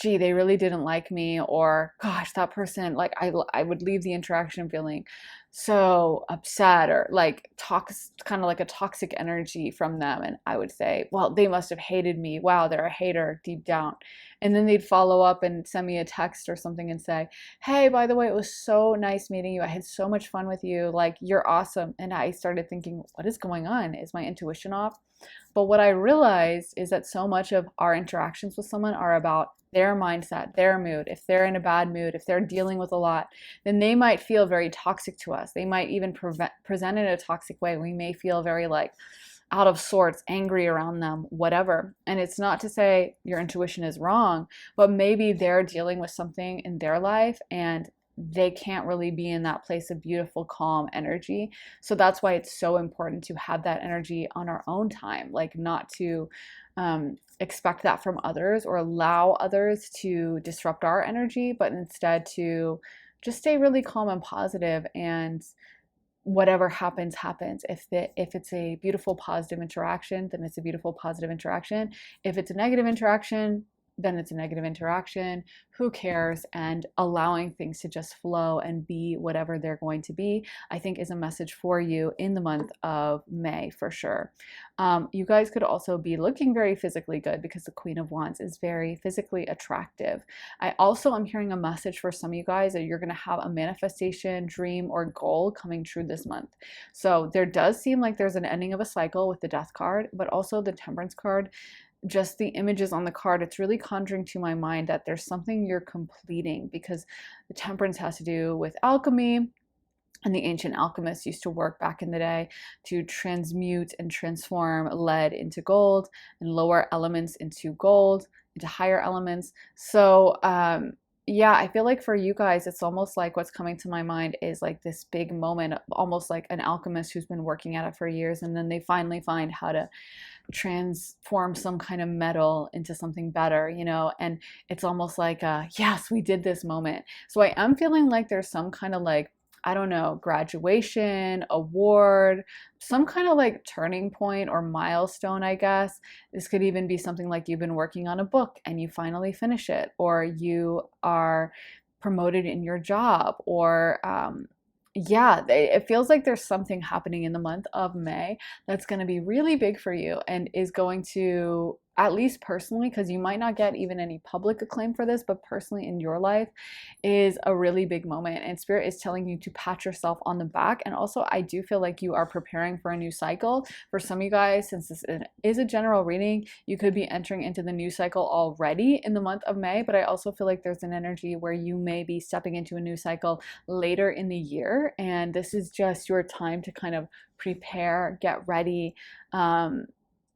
gee, they really didn't like me, or gosh, that person, like I would leave the interaction feeling so upset, or like kind of like a toxic energy from them. And I would say, well, they must have hated me. Wow, they're a hater deep down. And then they'd follow up and send me a text or something and say, hey, by the way, it was so nice meeting you. I had so much fun with you. Like, you're awesome. And I started thinking, what is going on? Is my intuition off? But what I realized is that so much of our interactions with someone are about their mindset, their mood. If they're in a bad mood, if they're dealing with a lot, then they might feel very toxic to us. They might even present in a toxic way. We may feel very like out of sorts, angry around them, whatever. And it's not to say your intuition is wrong, but maybe they're dealing with something in their life and they can't really be in that place of beautiful, calm energy. So that's why it's so important to have that energy on our own time, like not to expect that from others or allow others to disrupt our energy, but instead to just stay really calm and positive, and whatever happens happens. If it's a beautiful positive interaction, then it's a beautiful positive interaction. If it's a negative interaction, then it's a negative interaction. Who cares? And allowing things to just flow and be whatever they're going to be, I think, is a message for you in the month of May for sure. You guys could also be looking very physically good because the Queen of Wands is very physically attractive. I also am hearing a message for some of you guys that you're going to have a manifestation, dream, or goal coming true this month. So there does seem like there's an ending of a cycle with the Death card, but also the Temperance card. Just the images on the card, it's really conjuring to my mind that there's something you're completing, because the Temperance has to do with alchemy, and the ancient alchemists used to work back in the day to transmute and transform lead into gold and lower elements into gold, into higher elements. So yeah, I feel like for you guys, it's almost like what's coming to my mind is like this big moment, almost like an alchemist who's been working at it for years, and then they finally find how to transform some kind of metal into something better, you know, and it's almost like yes, we did this moment. So I am feeling like there's some kind of like, I don't know, graduation, award, some kind of like turning point or milestone, I guess. This could even be something like you've been working on a book and you finally finish it, or you are promoted in your job, or yeah, it feels like there's something happening in the month of May that's going to be really big for you and is going to, at least personally, because you might not get even any public acclaim for this, but personally in your life is a really big moment. And Spirit is telling you to pat yourself on the back. And also, I do feel like you are preparing for a new cycle. For some of you guys, since this is a general reading, you could be entering into the new cycle already in the month of May. But I also feel like there's an energy where you may be stepping into a new cycle later in the year. And this is just your time to kind of prepare, get ready,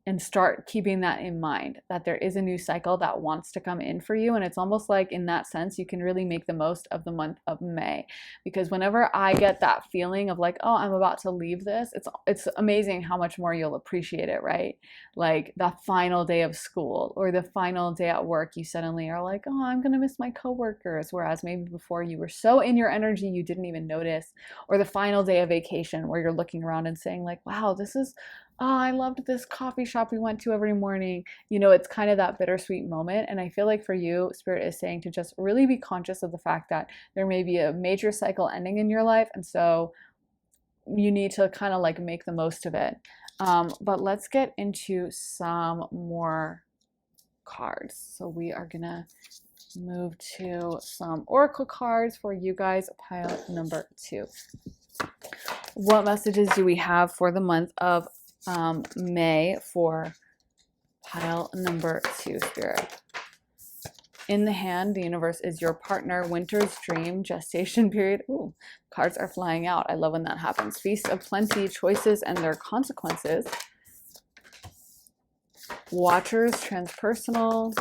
and start keeping that in mind, that there is a new cycle that wants to come in for you. And it's almost like, in that sense, you can really make the most of the month of May, because whenever I get that feeling of like, oh, I'm about to leave this, it's amazing how much more you'll appreciate it, right? Like that final day of school or the final day at work, you suddenly are like, oh, I'm gonna miss my coworkers, whereas maybe before you were so in your energy you didn't even notice. Or the final day of vacation where you're looking around and saying like, wow, this is, oh, I loved this coffee shop we went to every morning. You know, it's kind of that bittersweet moment. And I feel like for you, Spirit is saying to just really be conscious of the fact that there may be a major cycle ending in your life. And so you need to kind of like make the most of it. But let's get into some more cards. So we are going to move to some oracle cards for you guys, pile number 2. What messages do we have for the month of May for pile number 2, Spirit? In the hand, the universe is your partner, winter's dream, gestation period. Ooh, cards are flying out. I love when that happens. Feast of plenty, choices and their consequences. Watchers, transpersonal.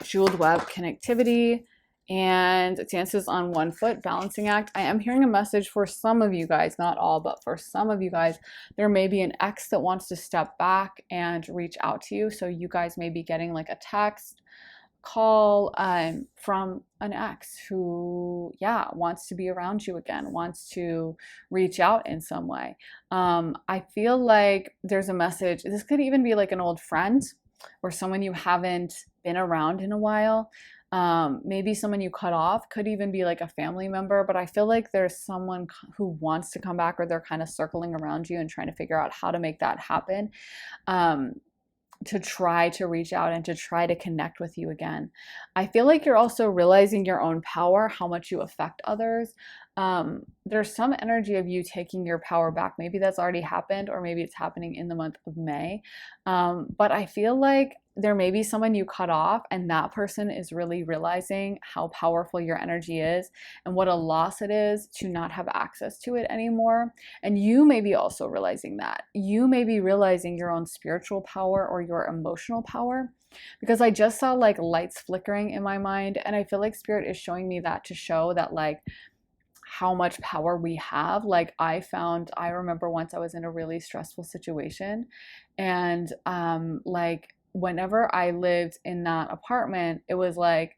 Jeweled web, connectivity. And dances on one foot, balancing act. I am hearing a message for some of you guys, not all, but for some of you guys, there may be an ex that wants to step back and reach out to you. So you guys may be getting like a text, call from an ex who, yeah, wants to be around you again, wants to reach out in some way. I feel like there's a message. This could even be like an old friend or someone you haven't been around in a while. Maybe someone you cut off, could even be like a family member, but I feel like there's someone who wants to come back, or they're kind of circling around you and trying to figure out how to make that happen, to try to reach out and to try to connect with you again. I feel like you're also realizing your own power, how much you affect others. There's some energy of you taking your power back. Maybe that's already happened, or maybe it's happening in the month of May. But I feel like there may be someone you cut off, and that person is really realizing how powerful your energy is and what a loss it is to not have access to it anymore. And you may be also realizing that. You may be realizing your own spiritual power or your emotional power. because I just saw like lights flickering in my mind. And I feel like spirit is showing me that to show that like how much power we have. Like I remember once I was in a really stressful situation, and like whenever I lived in that apartment, it was like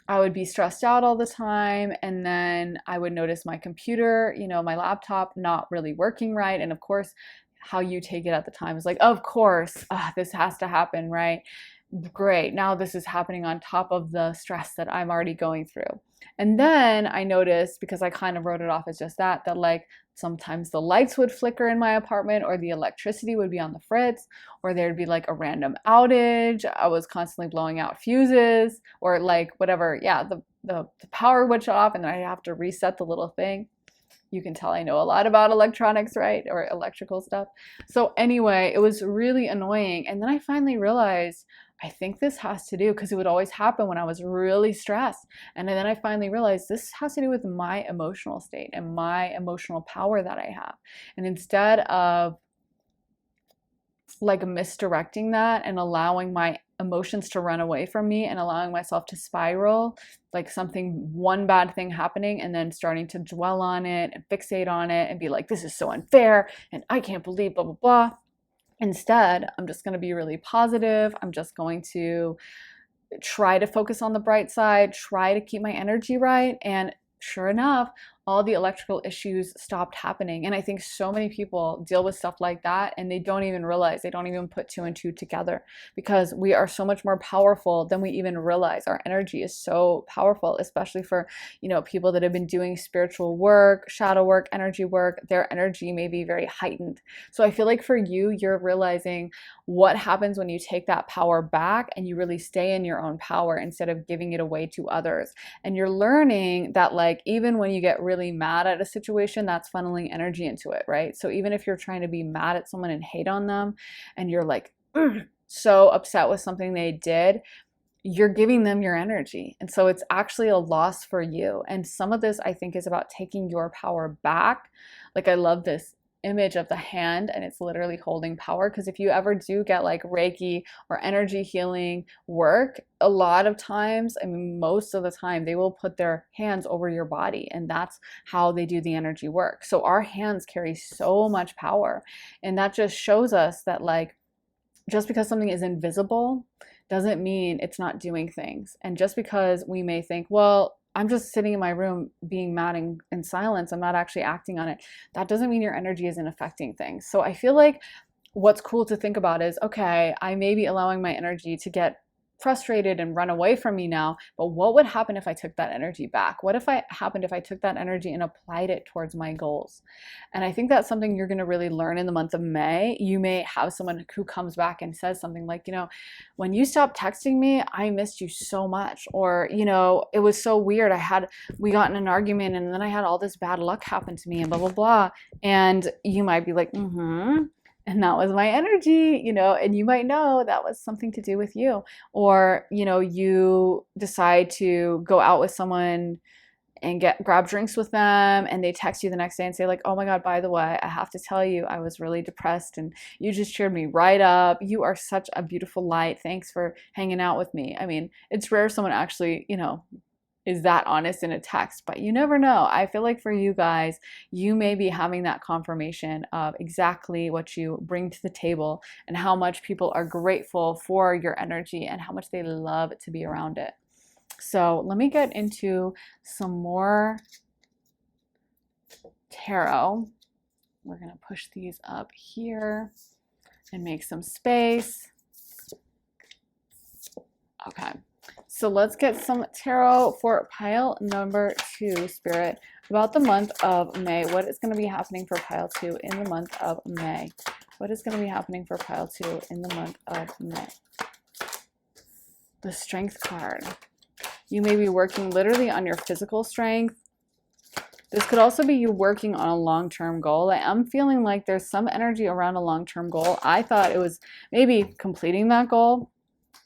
I would be stressed out all the time, and then I would notice my computer, my laptop not really working right. And of course, how you take it at the time is like, of course, this has to happen, right? Great. Now this is happening on top of the stress that I'm already going through. And then I noticed, because I kind of wrote it off as just that like sometimes the lights would flicker in my apartment, or the electricity would be on the fritz, or there'd be like a random outage. I was constantly blowing out fuses, or like whatever. Yeah, the power would shut off and then I have to reset the little thing. You can tell I know a lot about electronics, right? Or electrical stuff. So anyway, it was really annoying. And then I finally realized, I think this has to do, because it would always happen when I was really stressed. And then I finally realized this has to do with my emotional state and my emotional power that I have. And instead of like misdirecting that and allowing my emotions to run away from me and allowing myself to spiral, like one bad thing happening and then starting to dwell on it and fixate on it and be like, this is so unfair and I can't believe blah, blah, blah. Instead, I'm just going to be really positive. I'm just going to try to focus on the bright side, try to keep my energy right. And sure enough, all the electrical issues stopped happening. And I think so many people deal with stuff like that and they don't even realize, they don't even put two and two together, because we are so much more powerful than we even realize. Our energy is so powerful, especially for, people that have been doing spiritual work, shadow work, energy work. Their energy may be very heightened. So I feel like for you, you're realizing what happens when you take that power back and you really stay in your own power instead of giving it away to others. And you're learning that like, even when you get really mad at a situation, that's funneling energy into it, right? So even if you're trying to be mad at someone and hate on them and you're like so upset with something they did, you're giving them your energy. And so it's actually a loss for you. And some of this, I think, is about taking your power back. Like I love this image of the hand and it's literally holding power, because if you ever do get like Reiki or energy healing work, a lot of times, I mean most of the time, they will put their hands over your body and that's how they do the energy work. So our hands carry so much power, and that just shows us that like just because something is invisible doesn't mean it's not doing things. And just because we may think, well, I'm just sitting in my room being mad in silence, I'm not actually acting on it, that doesn't mean your energy isn't affecting things. So I feel like what's cool to think about is, okay, I may be allowing my energy to get frustrated and run away from me now, but what would happen if I took that energy back? What if I took that energy and applied it towards my goals? And I think that's something you're going to really learn in the month of May. You may have someone who comes back and says something like, when you stopped texting me, I missed you so much. Or, it was so weird. We got in an argument and then I had all this bad luck happen to me and blah, blah, blah. And you might be like, and that was my energy, and you might know that was something to do with you. Or, you decide to go out with someone and grab drinks with them, and they text you the next day and say like, oh my God, by the way, I have to tell you, I was really depressed and you just cheered me right up. You are such a beautiful light. Thanks for hanging out with me. I mean, it's rare someone actually, is that honest in a text, but you never know. I feel like for you guys, you may be having that confirmation of exactly what you bring to the table and how much people are grateful for your energy and how much they love to be around it. So let me get into some more tarot. We're going to push these up here and make some space. Okay. So let's get some tarot for pile number 2, Spirit, about the month of May. What is going to be happening for pile 2 in the month of May? What is going to be happening for pile 2 in the month of May? The Strength card. You may be working literally on your physical strength. This could also be you working on a long-term goal. I am feeling like there's some energy around a long-term goal. I thought it was maybe completing that goal.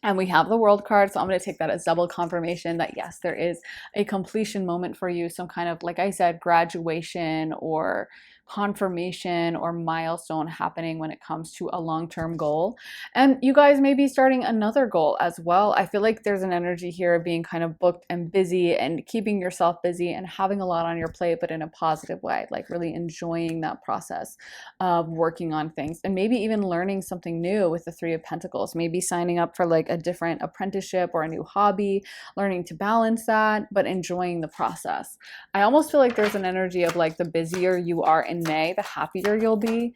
And we have the World card, so I'm going to take that as double confirmation that yes, there is a completion moment for you, some kind of, like I said, graduation or confirmation or milestone happening when it comes to a long-term goal. And you guys may be starting another goal as well. I feel like there's an energy here of being kind of booked and busy and keeping yourself busy and having a lot on your plate, but in a positive way, like really enjoying that process of working on things, and maybe even learning something new with the Three of Pentacles, maybe signing up for like a different apprenticeship or a new hobby, learning to balance that, but enjoying the process. I almost feel like there's an energy of like the busier you are in May, the happier you'll be.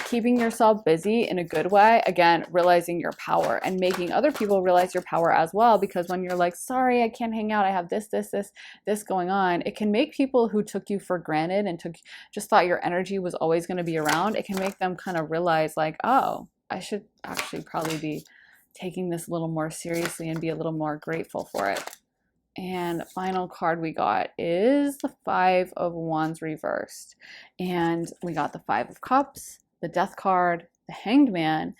Keeping yourself busy in a good way, again, realizing your power and making other people realize your power as well, because when you're like, sorry, I can't hang out, I have this going on, it can make people who took you for granted and just thought your energy was always going to be around, it can make them kind of realize like, oh, I should actually probably be taking this a little more seriously and be a little more grateful for it. And final card we got is the Five of Wands reversed. And we got the Five of Cups, the Death card, the Hanged Man,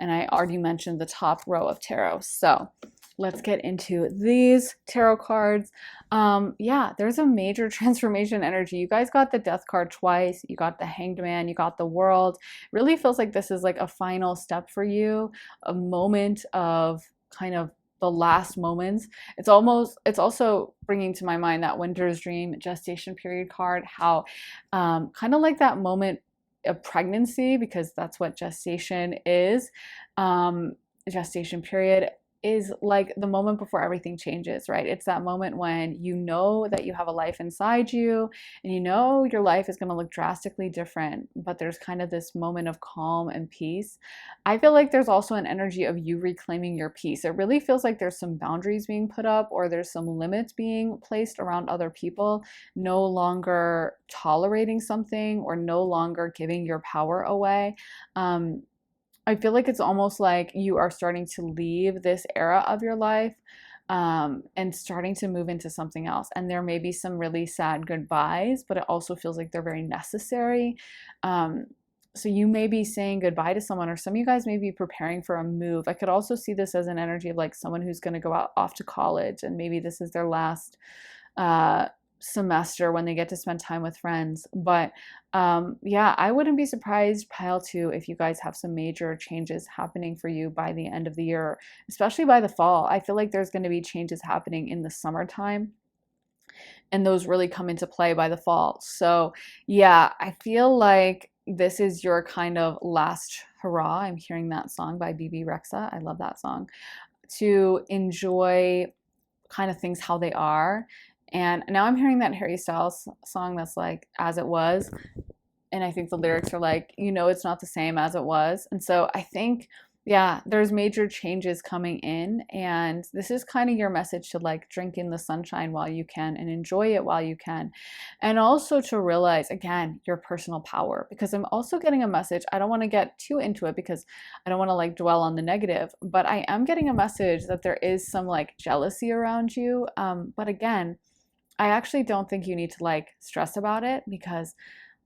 and I already mentioned the top row of tarot. So let's get into these tarot cards. Yeah, there's a major transformation energy. You guys got the Death card twice. You got the Hanged Man. You got the World. It really feels like this is like a final step for you, a moment of kind of the last moments. It's also bringing to my mind that Winter's Dream gestation period card, how kind of like that moment of pregnancy, because that's what gestation is. Gestation period is like the moment before everything changes, right? It's that moment when you know that you have a life inside you and you know your life is going to look drastically different, but there's kind of this moment of calm and peace. I feel like there's also an energy of you reclaiming your peace. It really feels like there's some boundaries being put up, or there's some limits being placed around other people, no longer tolerating something or no longer giving your power away. I feel like it's almost like you are starting to leave this era of your life and starting to move into something else. And there may be some really sad goodbyes, but it also feels like they're very necessary. So you may be saying goodbye to someone, or some of you guys may be preparing for a move. I could also see this as an energy of like someone who's going to go off to college, and maybe this is their last semester when they get to spend time with friends. But yeah, I wouldn't be surprised, pile 2, if you guys have some major changes happening for you by the end of the year, especially by the fall. I feel like there's going to be changes happening in the summertime, and those really come into play by the fall. So yeah, I feel like this is your kind of last hurrah. I'm hearing that song by BB Rexa. I love that song. To enjoy kind of things how they are. And now I'm hearing that Harry Styles song that's like, As It Was. And I think the lyrics are like, you know, it's not the same as it was. And so I think, yeah, there's major changes coming in. And this is kind of your message to like drink in the sunshine while you can and enjoy it while you can. And also to realize, again, your personal power. Because I'm also getting a message. I don't want to get too into it because I don't want to like dwell on the negative. But I am getting a message that there is some like jealousy around you. But again, I actually don't think you need to like stress about it, because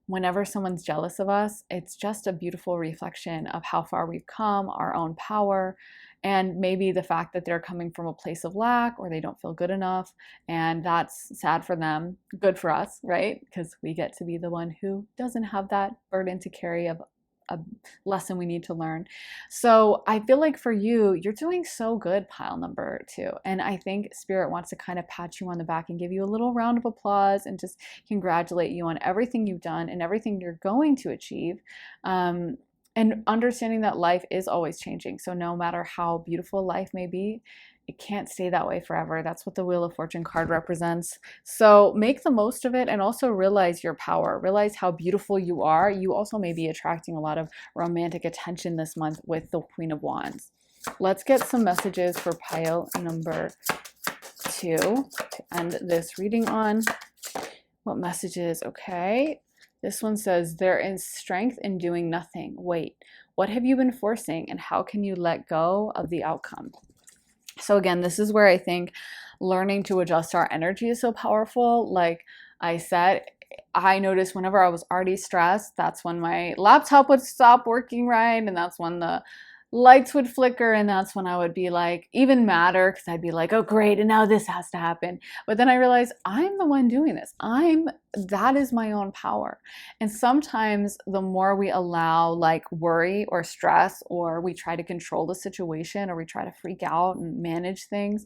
whenever someone's jealous of us, it's just a beautiful reflection of how far we've come, our own power, and maybe the fact that they're coming from a place of lack or they don't feel good enough. And that's sad for them, good for us, right? Because we get to be the one who doesn't have that burden to carry of a lesson we need to learn. So I feel like for you, you're doing so good, pile number 2. And I think Spirit wants to kind of pat you on the back and give you a little round of applause and just congratulate you on everything you've done and everything you're going to achieve. And understanding that life is always changing. So no matter how beautiful life may be, it can't stay that way forever. That's what the Wheel of Fortune card represents. So make the most of it, and also realize your power. Realize how beautiful you are. You also may be attracting a lot of romantic attention this month with the Queen of Wands. Let's get some messages for pile number 2 to end this reading on. What messages? Okay. This one says, there is strength in doing nothing. Wait, what have you been forcing, and how can you let go of the outcome? So again, this is where I think learning to adjust our energy is so powerful. Like I said, I noticed whenever I was already stressed, that's when my laptop would stop working right. And that's when the lights would flicker, and that's when I would be like even madder because I'd be like, oh great, and now this has to happen. But then I realized I'm the one doing this. That is my own power. And sometimes the more we allow like worry or stress, or we try to control the situation, or we try to freak out and manage things,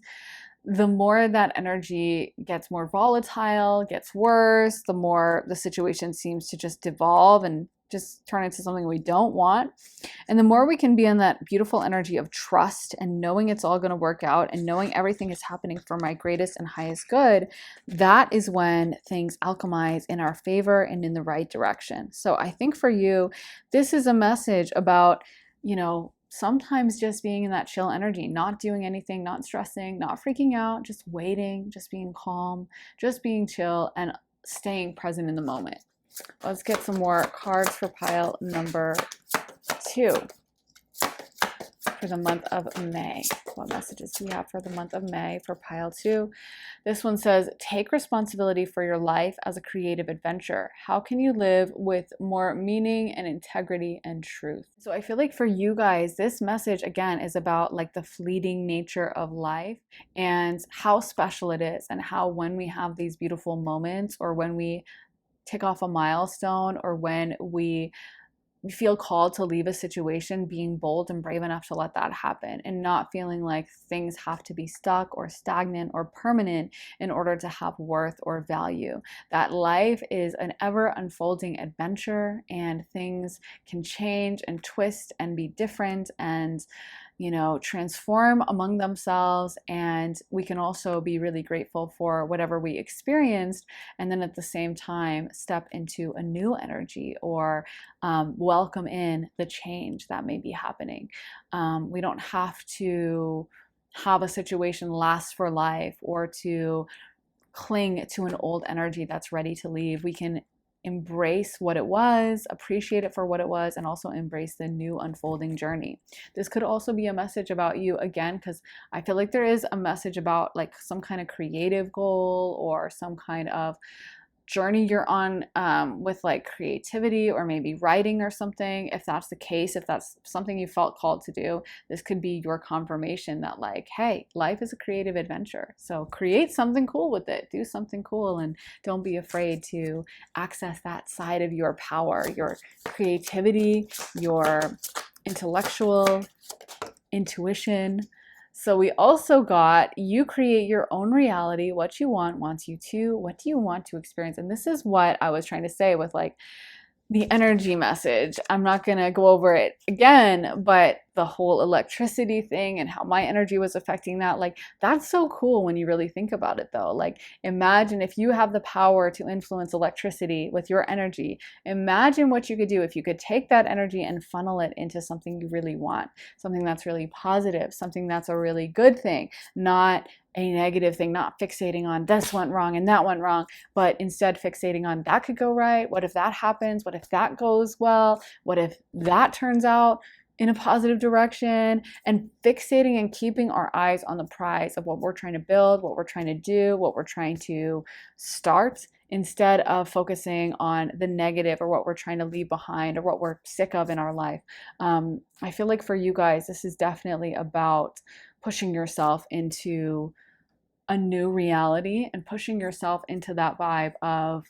the more that energy gets more volatile, gets worse, the more the situation seems to just devolve and just turn into something we don't want. And the more we can be in that beautiful energy of trust and knowing it's all going to work out and knowing everything is happening for my greatest and highest good, that is when things alchemize in our favor and in the right direction. So I think for you, this is a message about, sometimes just being in that chill energy, not doing anything, not stressing, not freaking out, just waiting, just being calm, just being chill, and staying present in the moment. Let's get some more cards for pile number 2 for the month of May. What messages do we have for the month of May for pile 2? This one says, take responsibility for your life as a creative adventure. How can you live with more meaning and integrity and truth? So I feel like for you guys, this message again is about like the fleeting nature of life and how special it is, and how when we have these beautiful moments, or when we tick off a milestone, or when we feel called to leave a situation, being bold and brave enough to let that happen, and not feeling like things have to be stuck or stagnant or permanent in order to have worth or value. That life is an ever unfolding adventure, and things can change and twist and be different and transform among themselves. And we can also be really grateful for whatever we experienced, and then at the same time step into a new energy, or welcome in the change that may be happening. We don't have to have a situation last for life, or to cling to an old energy that's ready to leave. We can embrace what it was, appreciate it for what it was, and also embrace the new unfolding journey. This could also be a message about you again, because I feel like there is a message about like some kind of creative goal, or some kind of journey you're on with like creativity, or maybe writing or something. If that's the case, if that's something you felt called to do, this could be your confirmation that like, hey, life is a creative adventure. So create something cool with it, do something cool, and don't be afraid to access that side of your power, your creativity, your intellectual intuition. So we also got, you create your own reality. What you want wants you to. What do you want to experience? And this is what I was trying to say with like the energy message. I'm not going to go over it again, but the whole electricity thing and how my energy was affecting that, like that's so cool when you really think about it though. Like imagine if you have the power to influence electricity with your energy. Imagine what you could do if you could take that energy and funnel it into something you really want, something that's really positive, something that's a really good thing, not a negative thing, not fixating on this went wrong and that went wrong, but instead fixating on that could go right. What if that happens? What if that goes well? What if that turns out in a positive direction? And fixating and keeping our eyes on the prize of what we're trying to build, what we're trying to do, what we're trying to start, instead of focusing on the negative, or what we're trying to leave behind, or what we're sick of in our life. I feel like for you guys, this is definitely about pushing yourself into a new reality, and pushing yourself into that vibe of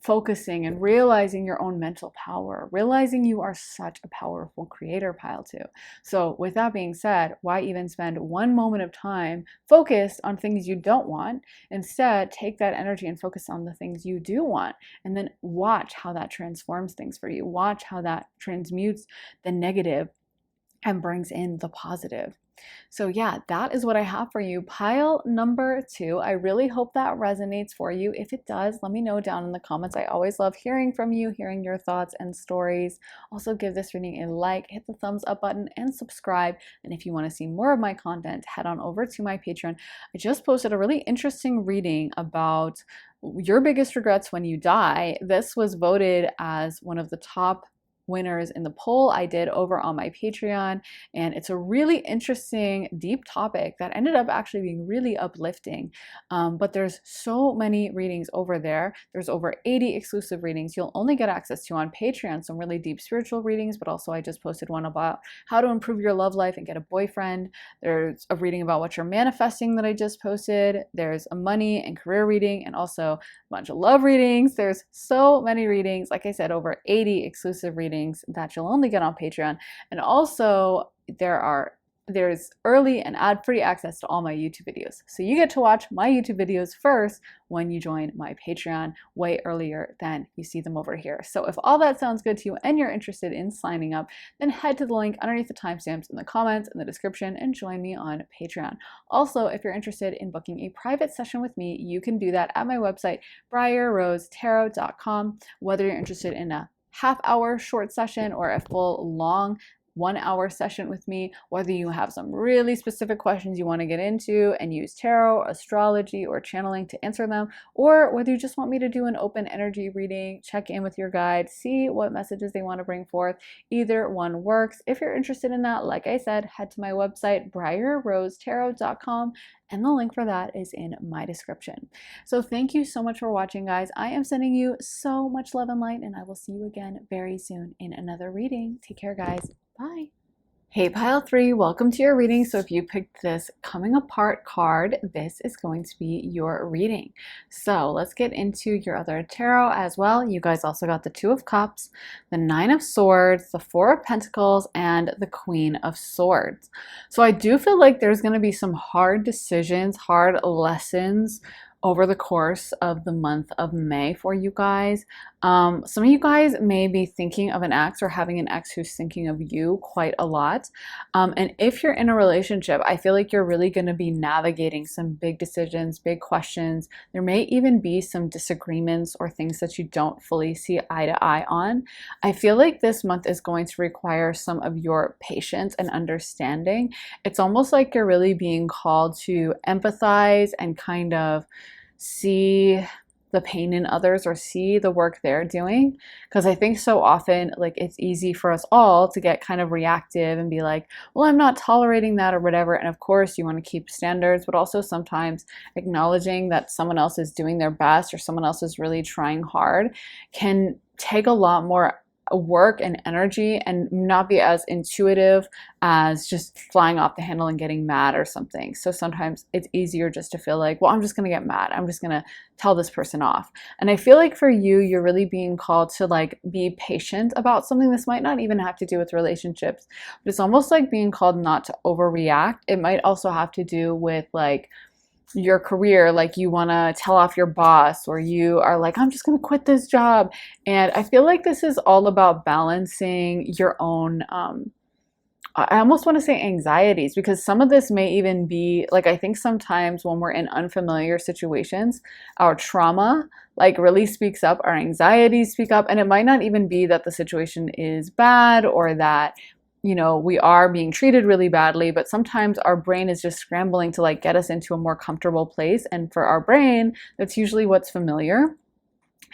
focusing and realizing your own mental power, realizing you are such a powerful creator, pile 2. So with that being said, why even spend one moment of time focused on things you don't want? Instead, take that energy and focus on the things you do want, and then watch how that transforms things for you. Watch how that transmutes the negative and brings in the positive. So yeah, that is what I have for you. Pile number 2. I really hope that resonates for you. If it does, let me know down in the comments. I always love hearing from you, hearing your thoughts and stories. Also give this reading a like, hit the thumbs up button, and subscribe. And if you want to see more of my content, head on over to my Patreon. I just posted a really interesting reading about your biggest regrets when you die. This was voted as one of the top winners in the poll I did over on my Patreon. And it's a really interesting, deep topic that ended up actually being really uplifting. But there's so many readings over there. There's over 80 exclusive readings you'll only get access to on Patreon. Some really deep spiritual readings, but also I just posted one about how to improve your love life and get a boyfriend. There's a reading about what you're manifesting that I just posted. There's a money and career reading, and also a bunch of love readings. There's so many readings. Like I said, over 80 exclusive readings that you'll only get on Patreon. And also there's early and ad-free access to all my YouTube videos. So you get to watch my YouTube videos first when you join my Patreon way earlier than you see them over here. So if all that sounds good to you and you're interested in signing up, then head to the link underneath the timestamps in the comments in the description and join me on Patreon. Also, if you're interested in booking a private session with me, you can do that at my website, briarrosetarot.com. Whether you're interested in a half-hour short session or a full long 1-hour session with me, whether you have some really specific questions you want to get into and use tarot, astrology, or channeling to answer them, or whether you just want me to do an open energy reading, check in with your guide, see what messages they want to bring forth, either one works. If you're interested in that, like I said, head to my website, briarrosetarot.com, and the link for that is in my description. So thank you so much for watching, guys. I am sending you so much love and light, and I will see you again very soon in another reading. Take care, guys. Bye. Hey, pile 3, welcome to your reading. So if you picked this coming apart card, this is going to be your reading. So let's get into your other tarot as well. You guys also got the 2 of Cups, the 9 of Swords, the 4 of Pentacles, and the Queen of Swords. So I do feel like there's going to be some hard decisions, hard lessons over the course of the month of May for you guys. Some of you guys may be thinking of an ex or having an ex who's thinking of you quite a lot. And if you're in a relationship, I feel like you're really going to be navigating some big decisions, big questions. There may even be some disagreements or things that you don't fully see eye to eye on. I feel like this month is going to require some of your patience and understanding. It's almost like you're really being called to empathize and kind of see the pain in others or see the work they're doing, because I think so often like it's easy for us all to get kind of reactive and be like, well, I'm not tolerating that or whatever. And of course you want to keep standards, but also sometimes acknowledging that someone else is doing their best or someone else is really trying hard can take a lot more work and energy and not be as intuitive as just flying off the handle and getting mad or something. So sometimes it's easier just to feel like, well, I'm just going to get mad. I'm just going to tell this person off. And I feel like for you, you're really being called to like be patient about something. This might not even have to do with relationships, but it's almost like being called not to overreact. It might also have to do with like your career, like you want to tell off your boss, or you are like, I'm just going to quit this job. And I feel like this is all about balancing your own I almost want to say anxieties, because some of this may even be like, I think sometimes when we're in unfamiliar situations, our trauma like really speaks up, our anxieties speak up, and it might not even be that the situation is bad or that, you know, we are being treated really badly, but sometimes our brain is just scrambling to like get us into a more comfortable place. And for our brain, that's usually what's familiar.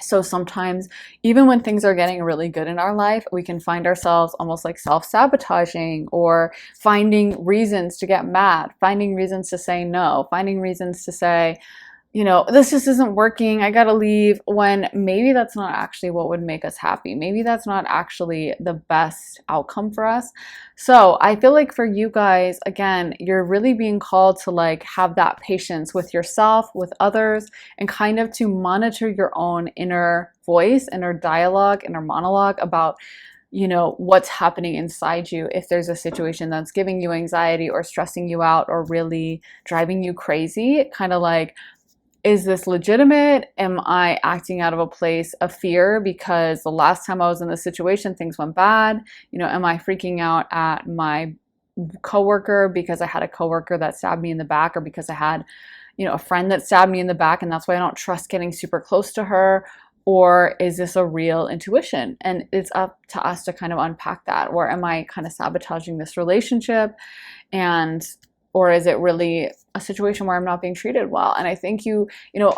So sometimes even when things are getting really good in our life, we can find ourselves almost like self-sabotaging or finding reasons to get mad, finding reasons to say no, finding reasons to say, you know, this just isn't working, I gotta leave, when maybe that's not actually what would make us happy. Maybe that's not actually the best outcome for us. So I feel like for you guys, again, you're really being called to like have that patience with yourself, with others, and kind of to monitor your own inner voice, inner dialogue, inner monologue about, you know, what's happening inside you. If there's a situation that's giving you anxiety or stressing you out or really driving you crazy, kind of like, is this legitimate? Am I acting out of a place of fear because the last time I was in this situation, things went bad? You know, am I freaking out at my coworker because I had a coworker that stabbed me in the back, or because I had, you know, a friend that stabbed me in the back and that's why I don't trust getting super close to her? Or is this a real intuition? And it's up to us to kind of unpack that. Or am I kind of sabotaging this relationship? And or is it really a situation where I'm not being treated well? And I think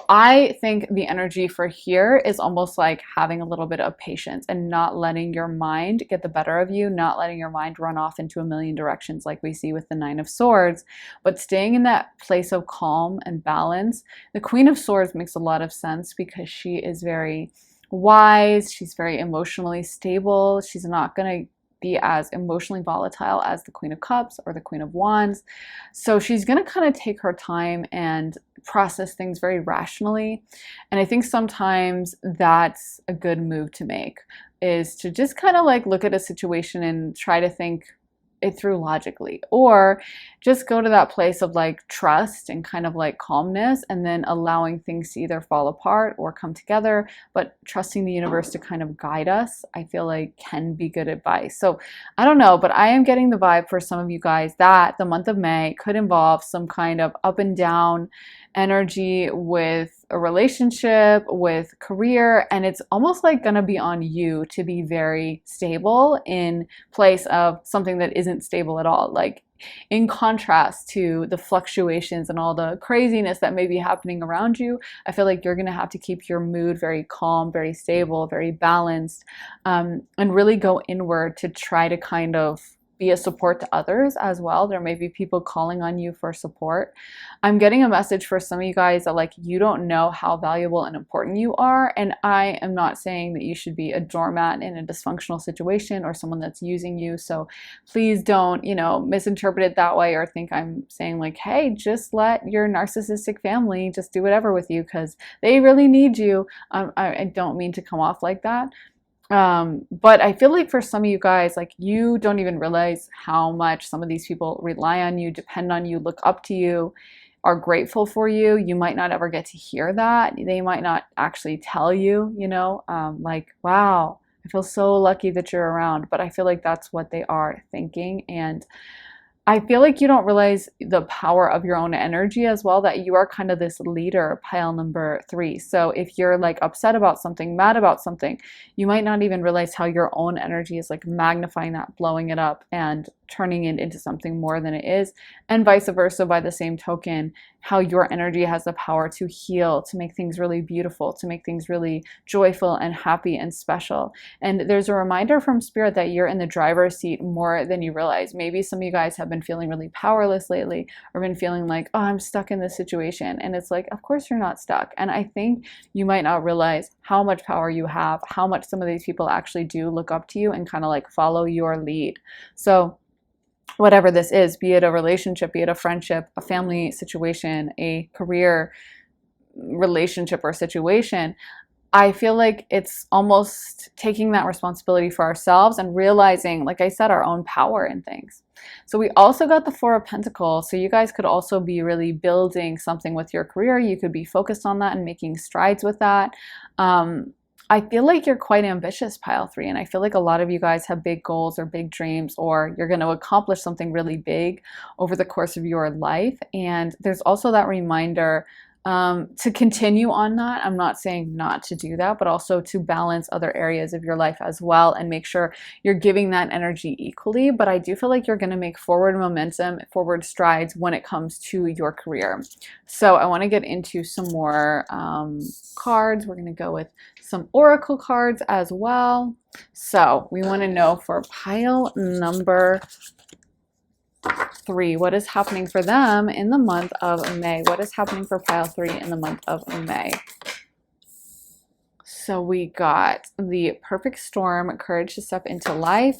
I think the energy for here is almost like having a little bit of patience and not letting your mind get the better of you, not letting your mind run off into a million directions like we see with the Nine of Swords, but staying in that place of calm and balance. The Queen of Swords makes a lot of sense because she is very wise, she's very emotionally stable, she's not going to be as emotionally volatile as the Queen of Cups or the Queen of Wands. So she's going to kind of take her time and process things very rationally. And I think sometimes that's a good move to make, is to just kind of like look at a situation and try to think it through logically, or just go to that place of like trust and kind of like calmness, and then allowing things to either fall apart or come together, but trusting the universe to kind of guide us, I feel like can be good advice. So I don't know, but I am getting the vibe for some of you guys that the month of May could involve some kind of up and down energy with a relationship, with career, and it's almost like gonna be on you to be very stable in place of something that isn't stable at all. Like in contrast to the fluctuations and all the craziness that may be happening around you, I feel like you're gonna have to keep your mood very calm, very stable, very balanced, and really go inward to try to kind of be a support to others as well. There may be people calling on you for support. I'm getting a message for some of you guys that like you don't know how valuable and important you are. And I am not saying that you should be a doormat in a dysfunctional situation or someone that's using you. So please don't, misinterpret it that way or think I'm saying like, hey, just let your narcissistic family just do whatever with you because they really need you. I don't mean to come off like that. But I feel like for some of you guys, like you don't even realize how much some of these people rely on you, depend on you, look up to you, are grateful for you. You might not ever get to hear that. They might not actually tell you, like, wow, I feel so lucky that you're around. But I feel like that's what they are thinking. And I feel like you don't realize the power of your own energy as well, that you are kind of this leader, pile number 3. So if you're like upset about something, mad about something, you might not even realize how your own energy is like magnifying that, blowing it up and turning it into something more than it is. And vice versa, by the same token, how your energy has the power to heal, to make things really beautiful, to make things really joyful and happy and special. And there's a reminder from Spirit that you're in the driver's seat more than you realize. Maybe some of you guys have been feeling really powerless lately, or been feeling like, oh, I'm stuck in this situation. And it's like, of course you're not stuck. And I think you might not realize how much power you have, how much some of these people actually do look up to you and kind of like follow your lead. So whatever this is, be it a relationship, be it a friendship, a family situation, a career relationship or situation, I feel like it's almost taking that responsibility for ourselves and realizing, like I said, our own power in things. So we also got the Four of Pentacles. So you guys could also be really building something with your career. You could be focused on that and making strides with that. I feel like you're quite ambitious, pile 3, and I feel like a lot of you guys have big goals or big dreams, or you're going to accomplish something really big over the course of your life. And there's also that reminder to continue on that. I'm not saying not to do that, but also to balance other areas of your life as well and make sure you're giving that energy equally. But I do feel like you're going to make forward momentum, forward strides when it comes to your career. So I want to get into some more cards. We're going to go with some oracle cards as well. So we want to know for pile number 3, what is happening for them in the month of May? What is happening for pile 3 in the month of May? So we got the perfect storm, courage to step into life.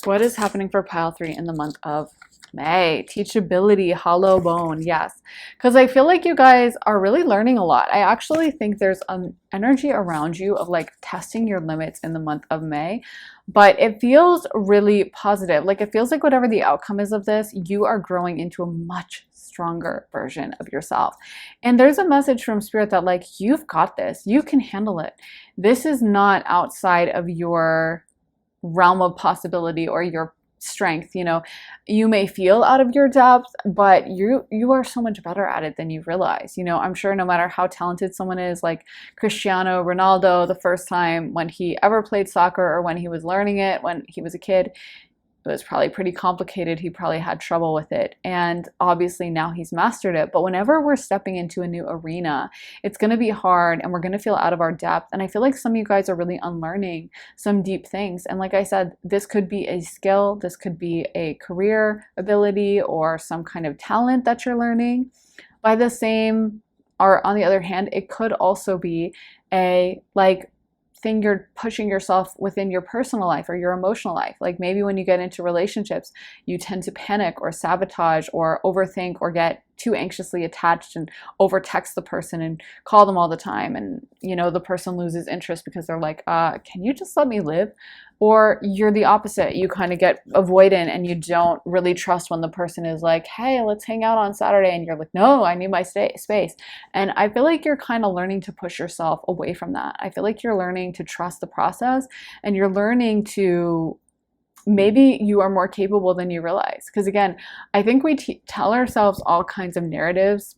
What is happening for pile 3 in the month of May? Teachability, hollow bone, yes. Because I feel like you guys are really learning a lot. I actually think there's an energy around you of like testing your limits in the month of May, but it feels really positive. Like it feels like whatever the outcome is of this, you are growing into a much stronger version of yourself. And there's a message from Spirit that like, you've got this, you can handle it. This is not outside of your realm of possibility or your strength. You know, you may feel out of your depth, but you are so much better at it than you realize. You know, I'm sure no matter how talented someone is, like Cristiano Ronaldo, the first time when he ever played soccer or when he was learning it when he was a kid, it was probably pretty complicated. He probably had trouble with it. And obviously now he's mastered it. But whenever we're stepping into a new arena, it's going to be hard and we're going to feel out of our depth. And I feel like some of you guys are really unlearning some deep things. And like I said, this could be a skill, this could be a career ability or some kind of talent that you're learning. By the same, or on the other hand, it could also be a thing you're pushing yourself within your personal life or your emotional life. Like maybe when you get into relationships, you tend to panic or sabotage or overthink or get too anxiously attached and over text the person and call them all the time. And, you know, the person loses interest because they're like, can you just let me live? Or you're the opposite. You kind of get avoidant and you don't really trust when the person is like, hey, let's hang out on Saturday. And you're like, no, I need my space. And I feel like you're kind of learning to push yourself away from that. I feel like you're learning to trust the process and you're learning to maybe you are more capable than you realize. Because again, I think we tell ourselves all kinds of narratives,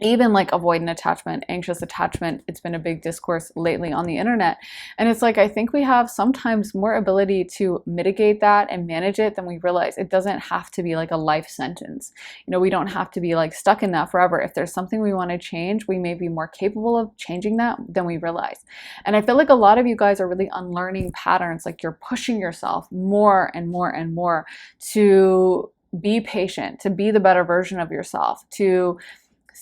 even like avoidant attachment, anxious attachment. It's been a big discourse lately on the internet. And it's like, I think we have sometimes more ability to mitigate that and manage it than we realize. It doesn't have to be like a life sentence. You know, we don't have to be like stuck in that forever. If there's something we want to change, we may be more capable of changing that than we realize. And I feel like a lot of you guys are really unlearning patterns. Like you're pushing yourself more and more and more to be patient, to be the better version of yourself, to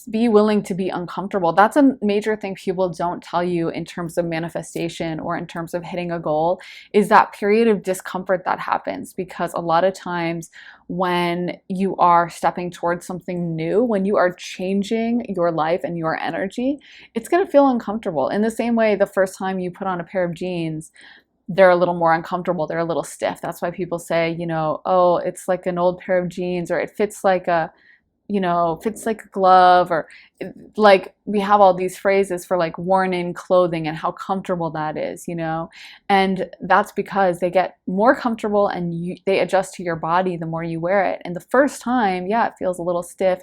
be willing to be uncomfortable. That's a major thing people don't tell you in terms of manifestation or in terms of hitting a goal, is that period of discomfort that happens. Because a lot of times when you are stepping towards something new, when you are changing your life and your energy, it's going to feel uncomfortable. In the same way, the first time you put on a pair of jeans, they're a little more uncomfortable. They're a little stiff. That's why people say, you know, oh, it's like an old pair of jeans, or it fits like a, you know, fits like a glove, or like we have all these phrases for like worn in clothing and how comfortable that is, you know, and that's because they get more comfortable and they adjust to your body the more you wear it. And the first time, yeah, it feels a little stiff.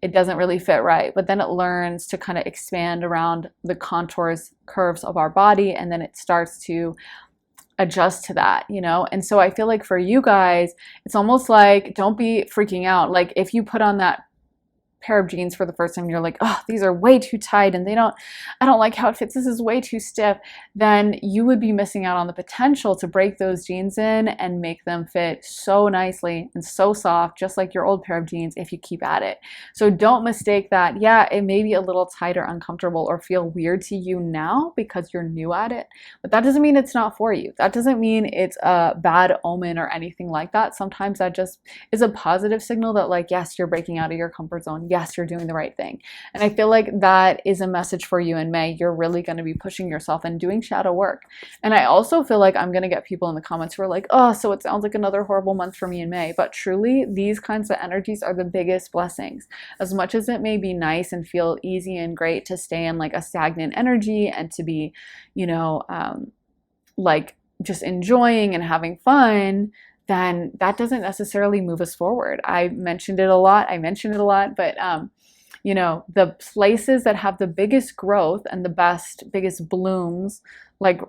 It doesn't really fit right, but then it learns to kind of expand around the contours, curves of our body, and then it starts to adjust to that, you know? And so I feel like for you guys, it's almost like, don't be freaking out. Like if you put on that pair of jeans for the first time, you're like, oh, these are way too tight and I don't like how it fits, this is way too stiff, then you would be missing out on the potential to break those jeans in and make them fit so nicely and so soft, just like your old pair of jeans, if you keep at it. So don't mistake that. Yeah, it may be a little tight or uncomfortable or feel weird to you now because you're new at it, but that doesn't mean it's not for you. That doesn't mean it's a bad omen or anything like that. Sometimes that just is a positive signal that like, yes, you're breaking out of your comfort zone. Yes, you're doing the right thing. And I feel like that is a message for you in May. You're really going to be pushing yourself and doing shadow work. And I also feel like I'm going to get people in the comments who are like, oh, so it sounds like another horrible month for me in May. But truly, these kinds of energies are the biggest blessings. As much as it may be nice and feel easy and great to stay in like a stagnant energy and to be, you know, like just enjoying and having fun, then that doesn't necessarily move us forward. I mentioned it a lot, but you know, the places that have the biggest growth and the biggest blooms, like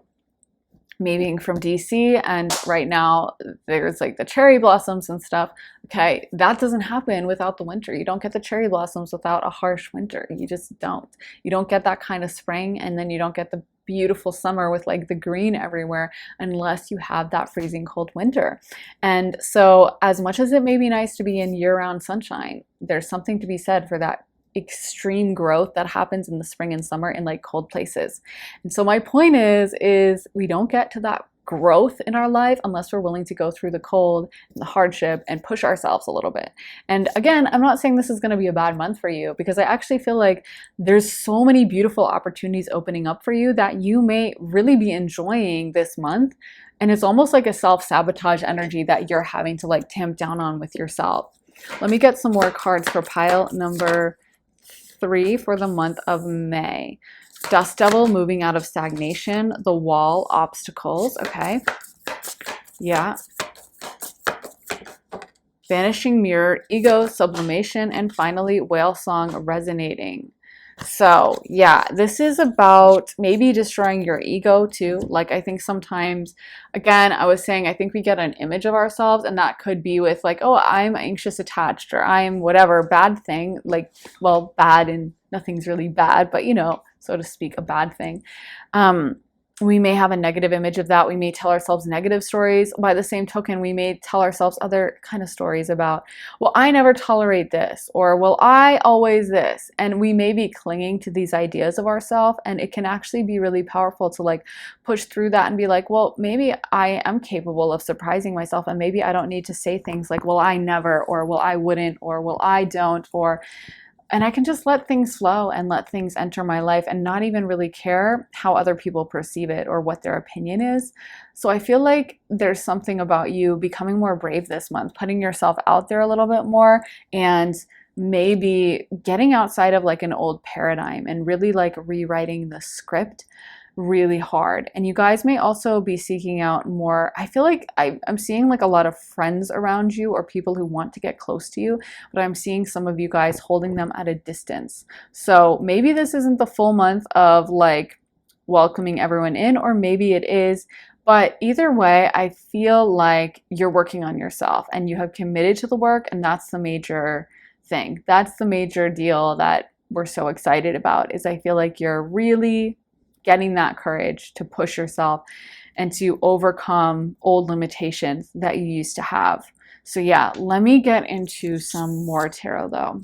me being from DC, and right now there's like the cherry blossoms and stuff. Okay, that doesn't happen without the winter. You don't get the cherry blossoms without a harsh winter. You just don't. You don't get that kind of spring, and then you don't get the beautiful summer with like the green everywhere unless you have that freezing cold winter. And so as much as it may be nice to be in year-round sunshine, there's something to be said for that extreme growth that happens in the spring and summer in like cold places. And so my point is we don't get to that growth in our life unless we're willing to go through the cold and the hardship and push ourselves a little bit. And again, I'm not saying this is going to be a bad month for you, because I actually feel like there's so many beautiful opportunities opening up for you that you may really be enjoying this month. And it's almost like a self-sabotage energy that you're having to like tamp down on with yourself. Let me get some more cards for pile number 3 for the month of May. Dust Devil, moving out of stagnation. The Wall, obstacles. Okay. Yeah. vanishing mirror, ego, sublimation, and finally whale song resonating. So yeah, this is about maybe destroying your ego too. Like I think sometimes, again, I was saying, I think we get an image of ourselves, and that could be with like, oh, I'm anxious attached, or I'm whatever bad thing, like, well, bad and nothing's really bad, but so to speak, a bad thing. We may have a negative image of that. We may tell ourselves negative stories. By the same token, we may tell ourselves other kind of stories about, well, I never tolerate this, or well, I always this. And we may be clinging to these ideas of ourselves, and it can actually be really powerful to like push through that and be like, well, maybe I am capable of surprising myself, and maybe I don't need to say things like, well, I never, or well, I wouldn't, or well, I don't, and I can just let things flow and let things enter my life and not even really care how other people perceive it or what their opinion is. So I feel like there's something about you becoming more brave this month, putting yourself out there a little bit more, and maybe getting outside of like an old paradigm and really like rewriting the script really hard. And you guys may also be seeking out more. I feel like I'm seeing like a lot of friends around you or people who want to get close to you, but I'm seeing some of you guys holding them at a distance. So maybe this isn't the full month of like welcoming everyone in, or maybe it is. But either way, I feel like you're working on yourself and you have committed to the work, and that's the major thing. That's the major deal that we're so excited about, is I feel like you're really getting that courage to push yourself and to overcome old limitations that you used to have. So yeah, let me get into some more tarot though.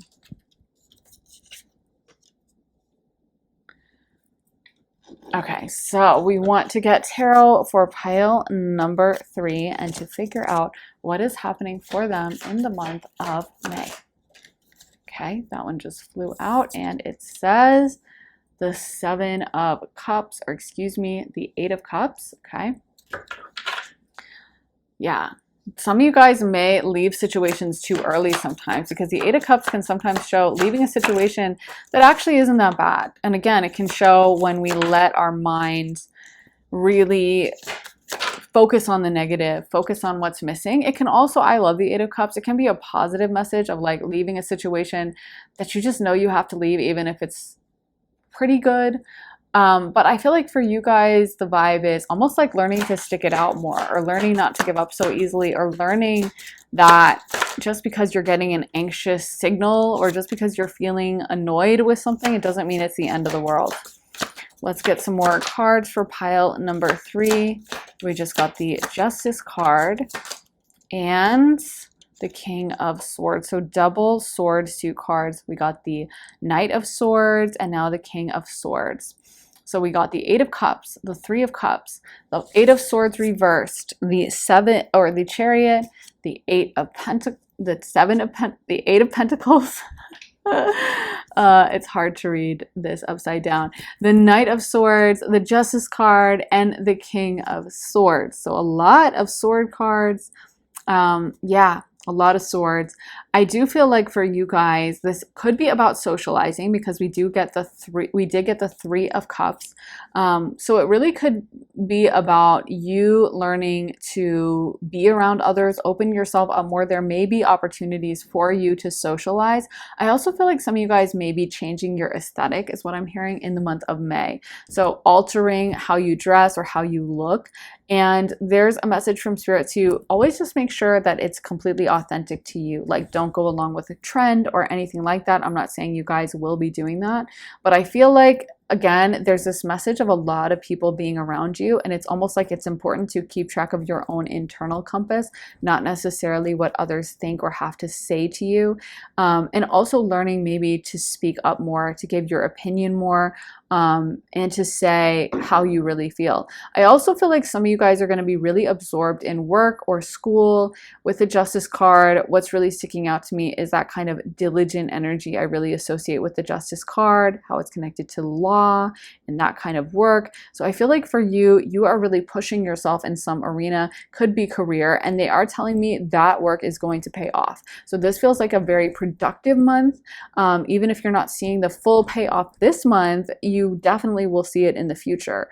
Okay, so we want to get tarot for pile number 3 and to figure out what is happening for them in the month of May. Okay, that one just flew out, and it says the 7 of Cups, or excuse me, the 8 of Cups, okay? Yeah, some of you guys may leave situations too early sometimes, because the 8 of Cups can sometimes show leaving a situation that actually isn't that bad. And again, it can show when we let our minds really focus on the negative, focus on what's missing. It can also, I love the 8 of Cups, it can be a positive message of like leaving a situation that you just know you have to leave, even if it's pretty good. But I feel like for you guys, the vibe is almost like learning to stick it out more, or learning not to give up so easily, or learning that just because you're getting an anxious signal, or just because you're feeling annoyed with something, it doesn't mean it's the end of the world. Let's get some more cards for pile number 3. We just got the Justice card and the King of Swords. So double sword suit cards. We got the Knight of Swords and now the King of Swords. So we got the 8 of Cups, the 3 of Cups, the 8 of Swords reversed, the 7 or the Chariot, the 8 of Pentacles, the 8 of Pentacles. It's hard to read this upside down. The Knight of Swords, the Justice card, and the King of Swords. So a lot of sword cards. Yeah, a lot of swords. I do feel like for you guys, this could be about socializing, because we did get the 3 of Cups. So it really could be about you learning to be around others, open yourself up more. There may be opportunities for you to socialize. I also feel like some of you guys may be changing your aesthetic, is what I'm hearing, in the month of May. So altering how you dress or how you look. And there's a message from Spirit to always just make sure that it's completely authentic to you. Like, don't go along with a trend or anything like that. I'm not saying you guys will be doing that, but I feel like, again, there's this message of a lot of people being around you, and it's almost like it's important to keep track of your own internal compass, not necessarily what others think or have to say to you. And also learning maybe to speak up more, to give your opinion more, and to say how you really feel. I also feel like some of you guys are going to be really absorbed in work or school. With the Justice card, what's really sticking out to me is that kind of diligent energy I really associate with the Justice card, how it's connected to law, spa and that kind of work. So I feel like for you, you are really pushing yourself in some arena, could be career, and they are telling me that work is going to pay off. So this feels like a very productive month. Even if you're not seeing the full payoff this month, you definitely will see it in the future.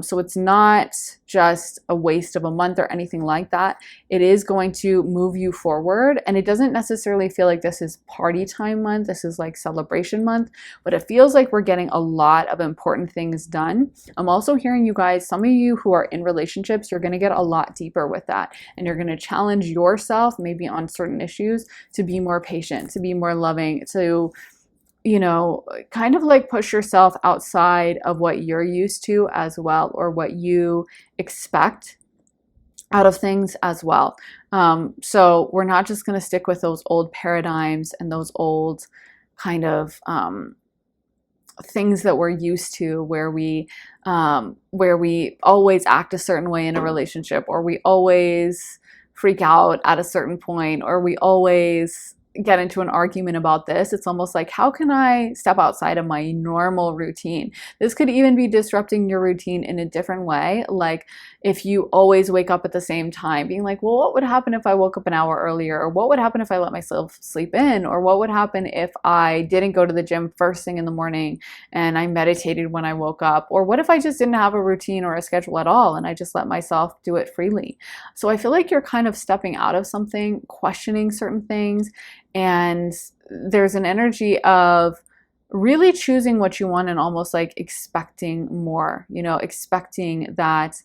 So it's not just a waste of a month or anything like that. It is going to move you forward, and it doesn't necessarily feel like this is party time month. This is like celebration month, but it feels like we're getting a lot of important things done. I'm also hearing you guys, some of you who are in relationships, you're going to get a lot deeper with that, and you're going to challenge yourself maybe on certain issues to be more patient, to be more loving, to kind of like push yourself outside of what you're used to as well, or what you expect out of things as well. So we're not just going to stick with those old paradigms and those old kind of things that we're used to, where we always act a certain way in a relationship, or we always freak out at a certain point, or we always get into an argument about this. It's almost like, how can I step outside of my normal routine? This could even be disrupting your routine in a different way. Like if you always wake up at the same time, being like, well, what would happen if I woke up an hour earlier? Or what would happen if I let myself sleep in? Or what would happen if I didn't go to the gym first thing in the morning and I meditated when I woke up? Or what if I just didn't have a routine or a schedule at all and I just let myself do it freely? So I feel like you're kind of stepping out of something, questioning certain things, and there's an energy of really choosing what you want and almost like expecting more, expecting that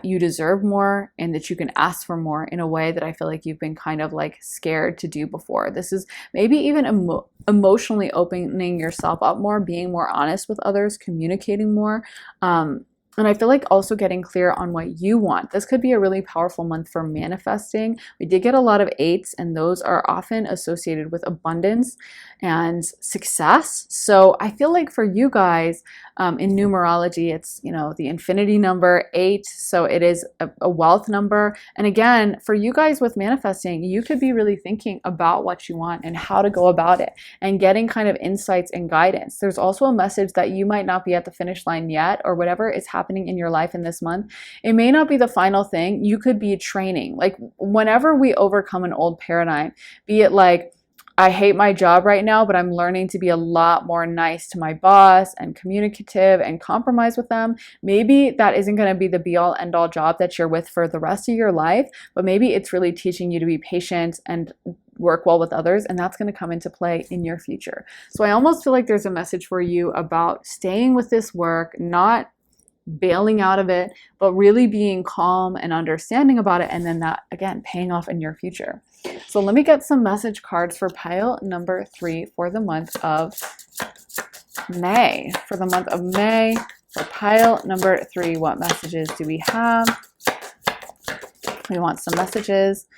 you deserve more and that you can ask for more in a way that I feel like you've been kind of like scared to do before. This is maybe even emotionally opening yourself up more, being more honest with others, communicating more. And I feel like also getting clear on what you want. This could be a really powerful month for manifesting. We did get a lot of 8s, and those are often associated with abundance and success. So I feel like for you guys, in numerology, it's, the infinity number 8. So it is a wealth number. And again, for you guys with manifesting, you could be really thinking about what you want and how to go about it and getting kind of insights and guidance. There's also a message that you might not be at the finish line yet, or whatever is happening in your life in this month. It may not be the final thing. You could be training. Like whenever we overcome an old paradigm, be it like, I hate my job right now, but I'm learning to be a lot more nice to my boss and communicative and compromise with them. Maybe that isn't going to be the be all end all job that you're with for the rest of your life, but maybe it's really teaching you to be patient and work well with others, and that's going to come into play in your future. So I almost feel like there's a message for you about staying with this work, not bailing out of it, but really being calm and understanding about it, and then that again paying off in your future. So let me get some message cards for pile number 3 for the month of May. For the month of May, for pile number 3, what messages do we have? We want some messages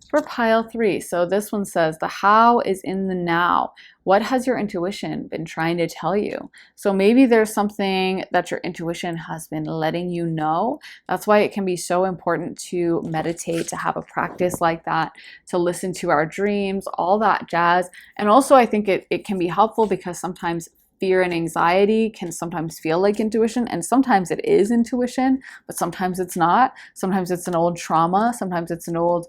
for pile 3. So this one says, the how is in the now. What has your intuition been trying to tell you? So maybe there's something that your intuition has been letting you know. That's why it can be so important to meditate, to have a practice like that, to listen to our dreams, all that jazz. And also I think it can be helpful because sometimes fear and anxiety can sometimes feel like intuition, and sometimes it is intuition, but sometimes it's not. Sometimes it's an old trauma. Sometimes it's an old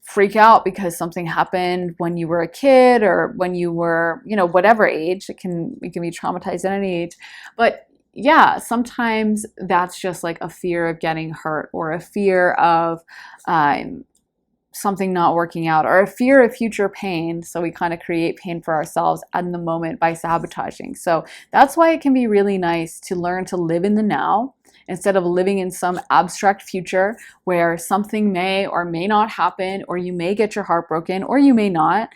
freak out because something happened when you were a kid or when you were, whatever age. It can be traumatized at any age. But yeah, sometimes that's just like a fear of getting hurt, or a fear of something not working out, or a fear of future pain. So we kind of create pain for ourselves in the moment by sabotaging. So that's why it can be really nice to learn to live in the now, instead of living in some abstract future where something may or may not happen, or you may get your heart broken, or you may not.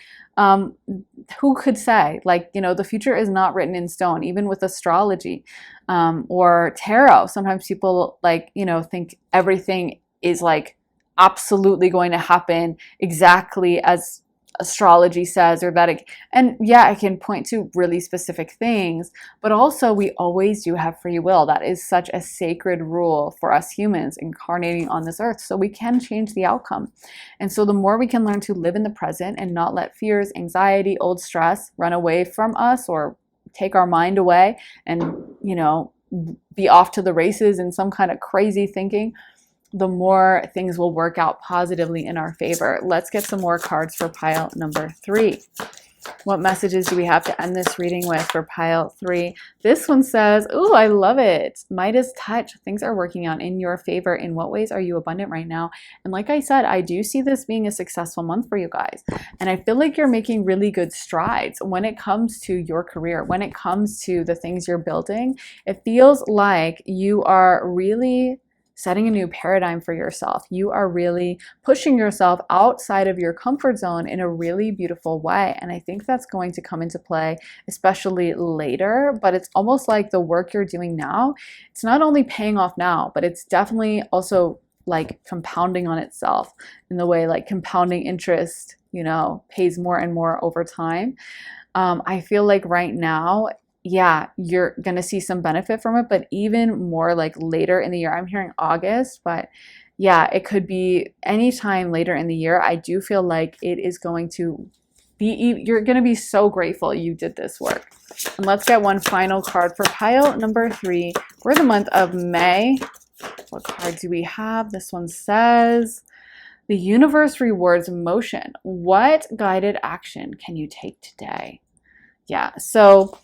Who could say? Like, the future is not written in stone, even with astrology or tarot. Sometimes people think everything is like absolutely going to happen exactly as astrology says, or that it can point to really specific things, but also we always do have free will. That is such a sacred rule for us humans incarnating on this earth, so we can change the outcome. And so the more we can learn to live in the present and not let fears, anxiety, old stress run away from us or take our mind away and, you know, be off to the races in some kind of crazy thinking, the more things will work out positively in our favor. Let's get some more cards for pile number 3. What messages do we have to end this reading with for pile 3? This one says, ooh, I love it. Midas touch. Things are working out in your favor. In what ways are you abundant right now? And like I said, I do see this being a successful month for you guys. And I feel like you're making really good strides when it comes to your career, when it comes to the things you're building. It feels like you are really setting a new paradigm for yourself. You are really pushing yourself outside of your comfort zone in a really beautiful way. And I think that's going to come into play, especially later. But it's almost like the work you're doing now, it's not only paying off now, but it's definitely also like compounding on itself in the way like compounding interest, you know, pays more and more over time. I feel like right now, yeah, you're going to see some benefit from it, but even more like later in the year. I'm hearing August, but yeah, it could be anytime later in the year. I do feel like it is going to be, you're going to be so grateful you did this work. And let's get one final card for pile number 3 for the month of May. What card do we have? This one says, the universe rewards motion. What guided action can you take today? Yeah, so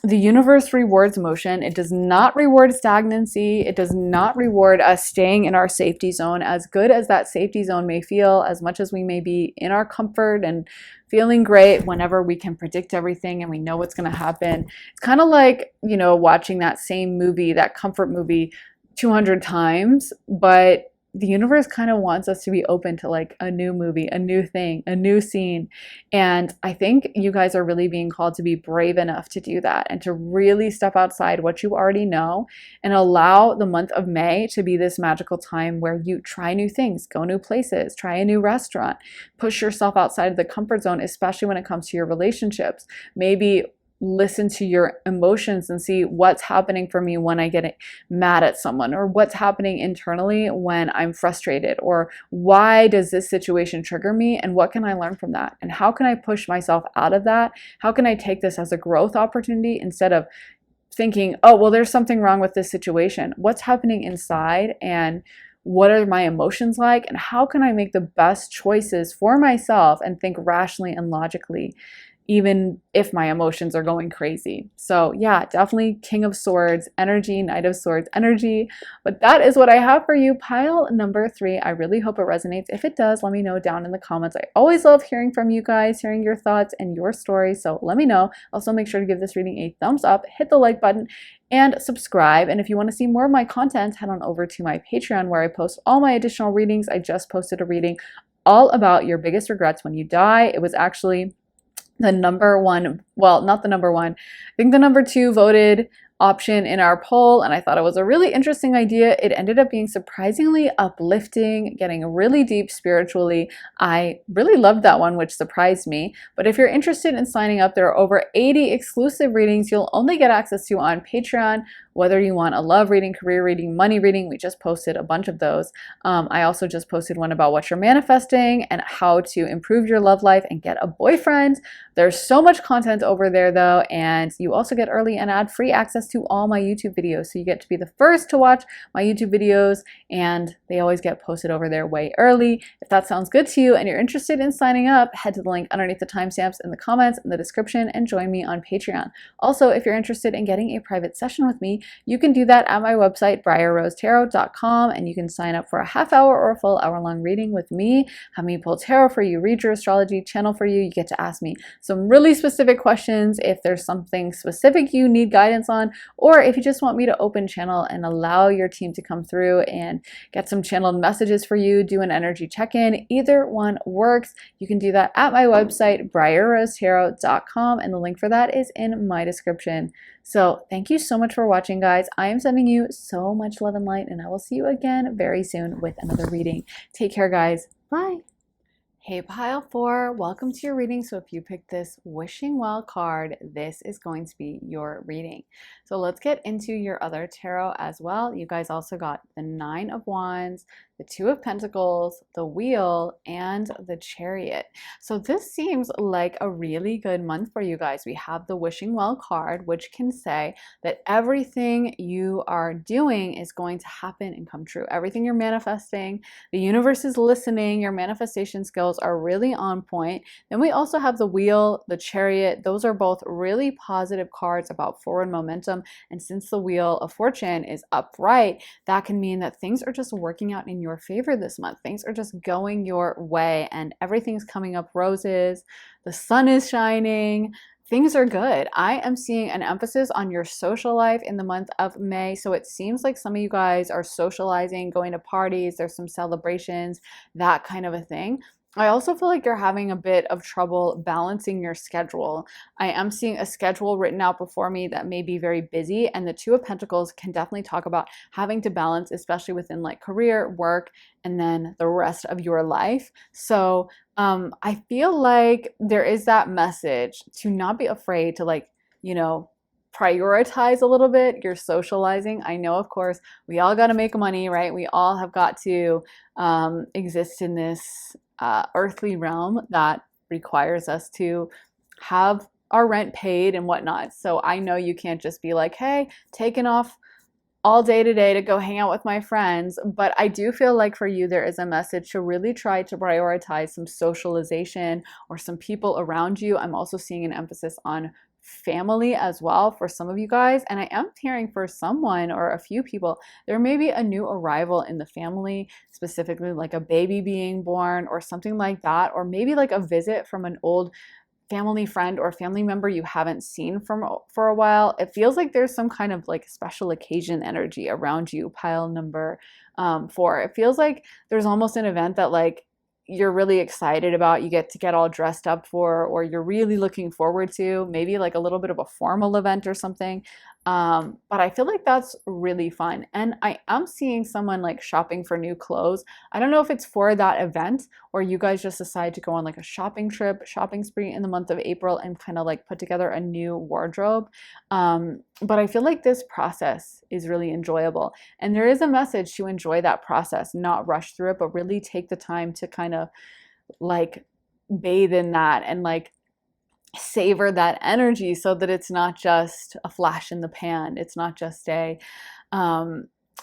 the universe rewards motion. It does not reward stagnancy. It does not reward us staying in our safety zone. As good as that safety zone may feel, as much as we may be in our comfort and feeling great whenever we can predict everything and we know what's going to happen. It's kind of like, you know, watching that same movie, that comfort movie 200 times, but the universe kind of wants us to be open to like a new movie, a new thing, a new scene. And I think you guys are really being called to be brave enough to do that and to really step outside what you already know and allow the month of May to be this magical time where you try new things, go new places, try a new restaurant, push yourself outside of the comfort zone, especially when it comes to your relationships. Maybe listen to your emotions and see what's happening for me when I get mad at someone, or what's happening internally when I'm frustrated, or why does this situation trigger me and what can I learn from that? And how can I push myself out of that? How can I take this as a growth opportunity instead of thinking, oh, well, there's something wrong with this situation. What's happening inside and what are my emotions like? And how can I make the best choices for myself and think rationally and logically, even if my emotions are going crazy? So yeah, definitely King of Swords energy, Knight of Swords energy. But that is what I have for you, pile number 3. I really hope it resonates. If it does, let me know down in the comments. I always love hearing from you guys, hearing your thoughts and your stories. So let me know. Also, make sure to give this reading a thumbs up, hit the like button, and subscribe. And if you want to see more of my content, head on over to my Patreon where I post all my additional readings. I just posted a reading all about your biggest regrets when you die. It was actually the number 1, well, not the number 1, I think the number 2 voted option in our poll, and I thought it was a really interesting idea. It ended up being surprisingly uplifting, getting really deep spiritually. I really loved that one, which surprised me. But if you're interested in signing up, there are over 80 exclusive readings you'll only get access to on Patreon, whether you want a love reading, career reading, money reading. We just posted a bunch of those. I also just posted one about what you're manifesting and how to improve your love life and get a boyfriend. There's so much content over there though, and you also get early and ad-free access to all my YouTube videos. So you get to be the first to watch my YouTube videos, and they always get posted over there way early. If that sounds good to you and you're interested in signing up, head to the link underneath the timestamps in the comments in the description and join me on Patreon. Also, if you're interested in getting a private session with me, you can do that at my website, briarrosetarot.com, and you can sign up for a half hour or a full hour-long reading with me, have me pull tarot for you, read your astrology, channel for you. You get to ask me some really specific questions if there's something specific you need guidance on, or if you just want me to open channel and allow your team to come through and get some channeled messages for you, do an energy check-in. Either one works. You can do that at my website, briarrosetarot.com, and the link for that is in my description. So thank you so much for watching, guys. I am sending you so much love and light, and I will see you again very soon with another reading. Take care, guys. Bye. Hey pile 4, welcome to your reading. So if you picked this wishing well card, this is going to be your reading. So let's get into your other tarot as well. You guys also got the 9 of Wands, the Two of Pentacles, the Wheel, and the Chariot. So this seems like a really good month for you guys. We have the Wishing Well card, which can say that everything you are doing is going to happen and come true. Everything you're manifesting, the universe is listening, your manifestation skills are really on point. Then we also have the Wheel, the Chariot. Those are both really positive cards about forward momentum. And since the Wheel of Fortune is upright, that can mean that things are just working out in your favor this month. Things are just going your way and everything's coming up roses. The sun is shining. Things are good. I am seeing an emphasis on your social life in the month of May. So it seems like some of you guys are socializing, going to parties, there's some celebrations, that kind of a thing. I also feel like you're having a bit of trouble balancing your schedule. I am seeing a schedule written out before me that may be very busy, and the Two of Pentacles can definitely talk about having to balance, especially within like career, work, and then the rest of your life. So I feel like there is that message to not be afraid to like, prioritize a little bit your socializing. I know, of course, we all got to make money, right? We all have got to exist in this earthly realm that requires us to have our rent paid and whatnot. So I know you can't just be like, hey, taking off all day today to go hang out with my friends. But I do feel like for you, there is a message to really try to prioritize some socialization or some people around you. I'm also seeing an emphasis on family as well for some of you guys. And I am hearing for someone or a few people, there may be a new arrival in the family, specifically like a baby being born or something like that, or maybe like a visit from an old family friend or family member you haven't seen for a while. It feels like there's some kind of like special occasion energy around you, pile number 4. It feels like there's almost an event that like you're really excited about, you get to get all dressed up for, or you're really looking forward to, maybe like a little bit of a formal event or something. But I feel like that's really fun. And I am seeing someone like shopping for new clothes. I don't know if it's for that event or you guys just decide to go on like a shopping trip, shopping spree in the month of April and kind of like put together a new wardrobe. But I feel like this process is really enjoyable. And there is a message to enjoy that process, not rush through it, but really take the time to kind of like bathe in that and like savor that energy so that it's not just a flash in the pan. It's not just a,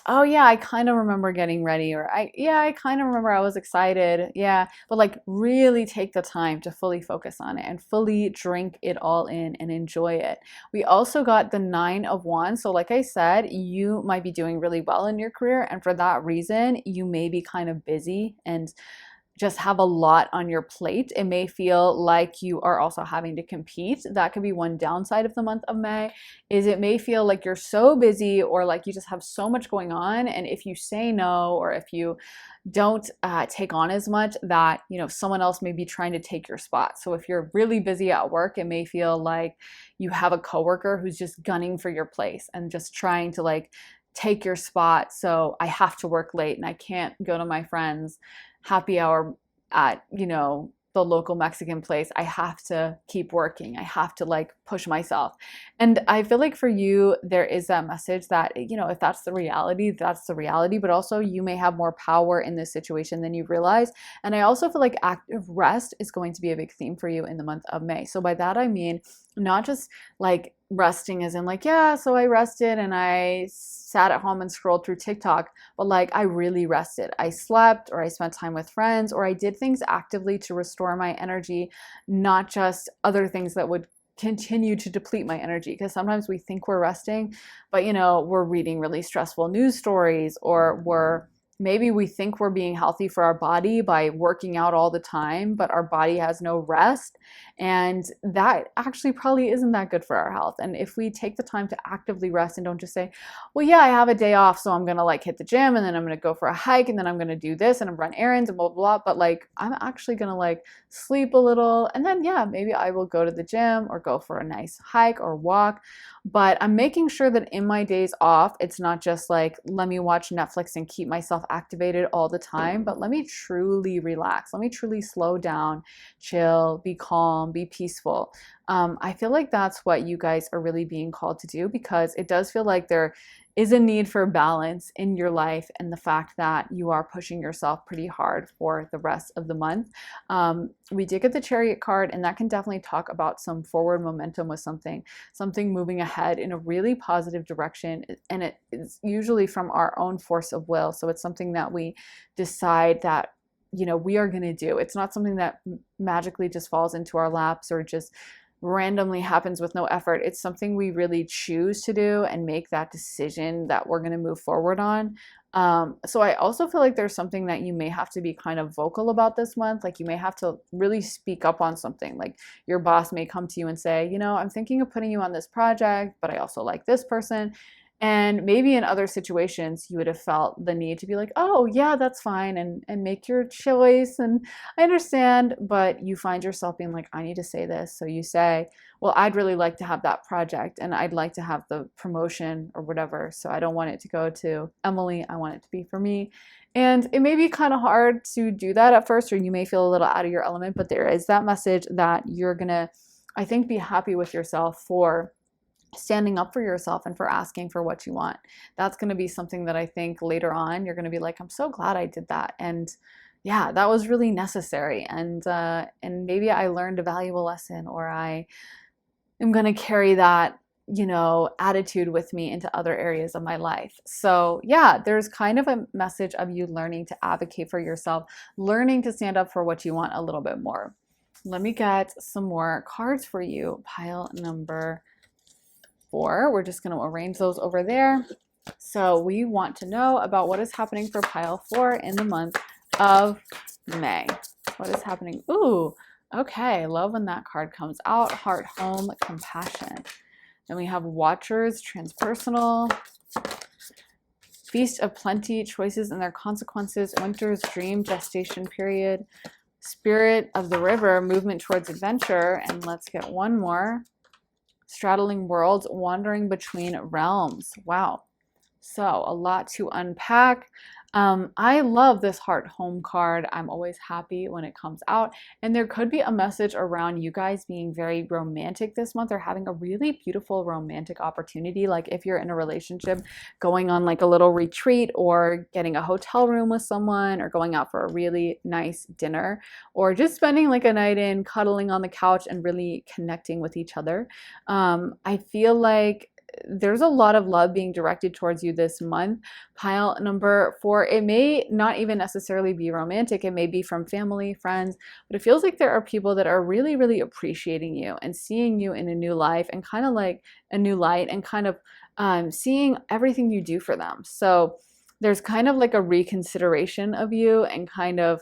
oh yeah, I kind of remember getting ready, or I kind of remember I was excited. Yeah, but like really take the time to fully focus on it and fully drink it all in and enjoy it. We also got the 9 of Wands. So like I said, you might be doing really well in your career, and for that reason, you may be kind of busy and just have a lot on your plate. It may feel like you are also having to compete. That could be one downside of the month of May, is it may feel like you're so busy or like you just have so much going on. And if you say no, or if you don't take on as much, that, someone else may be trying to take your spot. So if you're really busy at work, it may feel like you have a coworker who's just gunning for your place and just trying to like take your spot. So I have to work late and I can't go to my friends' happy hour at, the local Mexican place. I have to keep working. I have to like push myself. And I feel like for you, there is that message that, if that's the reality, that's the reality, but also you may have more power in this situation than you realize. And I also feel like active rest is going to be a big theme for you in the month of May. So by that, I mean, not just like resting as in like, yeah, so I rested and I sat at home and scrolled through TikTok, but like I really rested. I slept, or I spent time with friends, or I did things actively to restore my energy, not just other things that would continue to deplete my energy. Because sometimes we think we're resting, but we're reading really stressful news stories, or maybe we think we're being healthy for our body by working out all the time, but our body has no rest. And that actually probably isn't that good for our health. And if we take the time to actively rest and don't just say, well, yeah, I have a day off, so I'm going to like hit the gym and then I'm going to go for a hike and then I'm going to do this and run errands and blah, blah, blah. But like, I'm actually going to like sleep a little. And then, yeah, maybe I will go to the gym or go for a nice hike or walk. But I'm making sure that in my days off, it's not just like, let me watch Netflix and keep myself activated all the time, but let me truly relax. Let me truly slow down, chill, be calm, be peaceful. I feel like that's what you guys are really being called to do, because it does feel like there is a need for balance in your life, and the fact that you are pushing yourself pretty hard for the rest of the month. We did get the Chariot card, and that can definitely talk about some forward momentum with something moving ahead in a really positive direction. And it is usually from our own force of will. So it's something that we decide that, we are going to do. It's not something that magically just falls into our laps or just randomly happens with no effort. It's something we really choose to do and make that decision that we're going to move forward on. So I also feel like there's something that you may have to be kind of vocal about this month. Like you may have to really speak up on something. Like your boss may come to you and say, I'm thinking of putting you on this project, but I also like this person. And maybe in other situations, you would have felt the need to be like, oh, yeah, that's fine, and make your choice. And I understand, but you find yourself being like, I need to say this. So you say, well, I'd really like to have that project, and I'd like to have the promotion or whatever. So I don't want it to go to Emily. I want it to be for me. And it may be kind of hard to do that at first, or you may feel a little out of your element, but there is that message that you're going to, I think, be happy with yourself for standing up for yourself and for asking for what you want. That's going to be something that I think later on you're going to be like, I'm so glad I did that. And yeah, that was really necessary. And maybe I learned a valuable lesson, or I am going to carry that, attitude with me into other areas of my life. So yeah, there's kind of a message of you learning to advocate for yourself, learning to stand up for what you want a little bit more. Let me get some more cards for you. Pile number 4. We're just going to arrange those over there. So we want to know about what is happening for pile 4 in the month of May. What is happening? Ooh, okay. Love when that card comes out. Heart, home, compassion. Then we have Watchers, transpersonal. Feast of plenty, choices and their consequences. Winter's dream, gestation period. Spirit of the river, movement towards adventure. And let's get one more. Straddling worlds, wandering between realms. Wow. So a lot to unpack. I love this heart home card. I'm always happy when it comes out. And there could be a message around you guys being very romantic this month, or having a really beautiful romantic opportunity. Like if you're in a relationship, going on like a little retreat, or getting a hotel room with someone, or going out for a really nice dinner, or just spending like a night in, cuddling on the couch and really connecting with each other. I feel like there's a lot of love being directed towards you this month. Pile number 4, it may not even necessarily be romantic. It may be from family, friends, but it feels like there are people that are really, really appreciating you and seeing you in a new life, and kind of like a new light, and kind of seeing everything you do for them. So there's kind of like a reconsideration of you, and kind of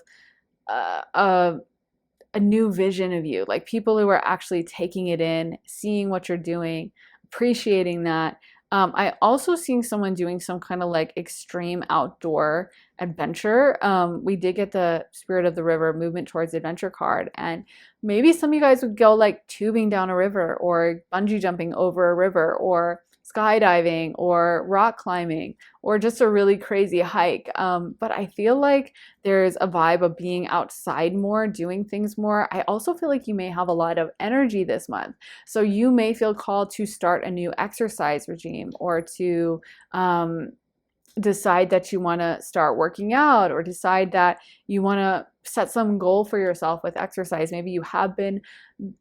a new vision of you, like people who are actually taking it in, seeing what you're doing, appreciating that. I also seeing someone doing some kind of like extreme outdoor adventure. We did get the Spirit of the River, movement towards adventure card, and maybe some of you guys would go like tubing down a river, or bungee jumping over a river, or skydiving, or rock climbing, or just a really crazy hike. But I feel like there's a vibe of being outside more, doing things more. I also feel like you may have a lot of energy this month. So you may feel called to start a new exercise regime, or to decide that you want to start working out, or decide that you want to set some goal for yourself with exercise. Maybe you have been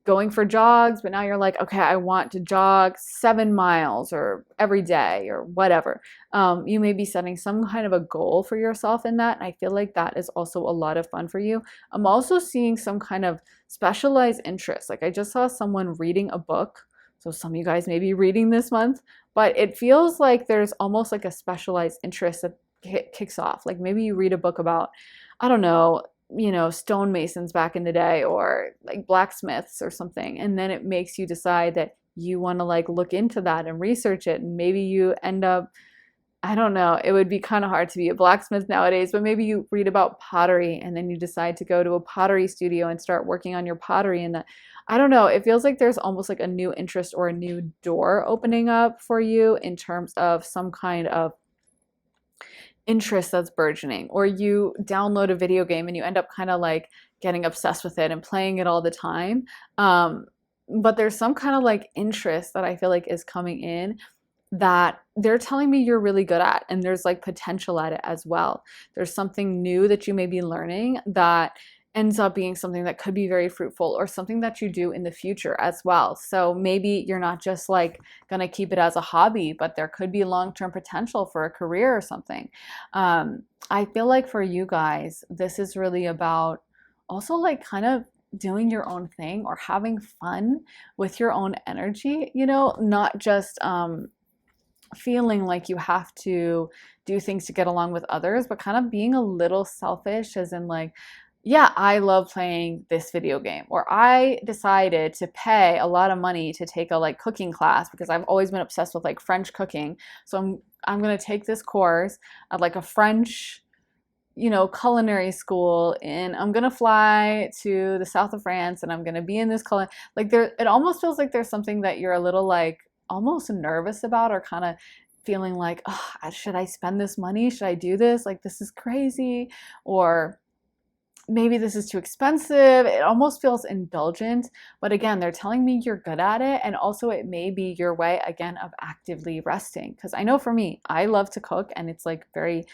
going for jogs, but now you're like, okay, I want to jog 7 miles or every day or whatever. You may be setting some kind of a goal for yourself in that. And I feel like that is also a lot of fun for you. I'm also seeing some kind of specialized interest. Like I just saw someone reading a book. So some of you guys may be reading this month, but it feels like there's almost like a specialized interest that kicks off. Like maybe you read a book about, I don't know, stonemasons back in the day, or like blacksmiths or something. And then it makes you decide that you want to like look into that and research it. And maybe you end up, I don't know, it would be kind of hard to be a blacksmith nowadays, but maybe you read about pottery and then you decide to go to a pottery studio and start working on your pottery. And that, I don't know, it feels like there's almost like a new interest or a new door opening up for you in terms of some kind of interest that's burgeoning. Or you download a video game and you end up kind of like getting obsessed with it and playing it all the time. But there's some kind of like interest that I feel like is coming in. that they're telling me you're really good at, and there's like potential at it as well. There's something new that you may be learning that ends up being something that could be very fruitful, or something that you do in the future as well. So maybe you're not just like gonna keep it as a hobby, but there could be long-term potential for a career or something. I feel like for you guys, this is really about also like kind of doing your own thing or having fun with your own energy, not just feeling like you have to do things to get along with others, but kind of being a little selfish, as in like, yeah, I love playing this video game, or I decided to pay a lot of money to take a like cooking class because I've always been obsessed with like French cooking. So I'm going to take this course at like a French culinary school, and I'm gonna fly to the south of France, and I'm gonna be in this like there. It almost feels like there's something that you're a little like almost nervous about, or kind of feeling like, oh, should I spend this money? Should I do this? Like this is crazy, or maybe this is too expensive. It almost feels indulgent, but again, they're telling me you're good at it, and also it may be your way again of actively resting. Because I know for me, I love to cook, and it's like very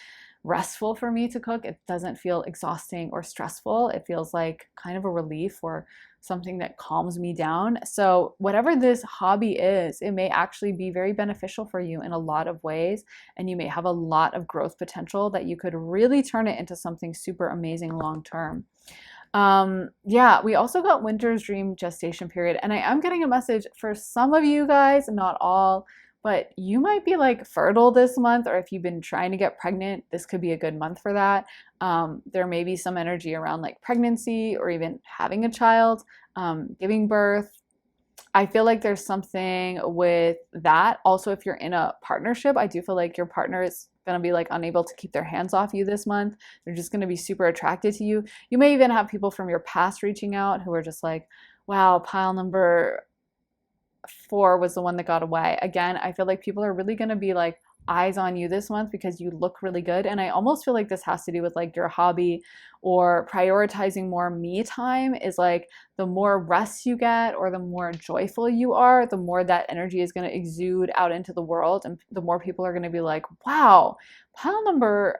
restful for me to cook. It doesn't feel exhausting or stressful. It feels like kind of a relief, or something that calms me down. So whatever this hobby is, it may actually be very beneficial for you in a lot of ways, and you may have a lot of growth potential that you could really turn it into something super amazing long term. Yeah, we also got Winter's Dream gestation period, and I am getting a message for some of you guys, not all, but you might be like fertile this month, or if you've been trying to get pregnant, this could be a good month for that. There may be some energy around like pregnancy, or even having a child, giving birth. I feel like there's something with that. Also, if you're in a partnership, I do feel like your partner is going to be like unable to keep their hands off you this month. They're just going to be super attracted to you. You may even have people from your past reaching out who are just like, wow, pile number 4 was the one that got away. Again, I feel like people are really going to be like eyes on you this month because you look really good. And I almost feel like this has to do with like your hobby, or prioritizing more me time. Is like the more rest you get, or the more joyful you are, the more that energy is going to exude out into the world, and the more people are going to be like, wow, pile number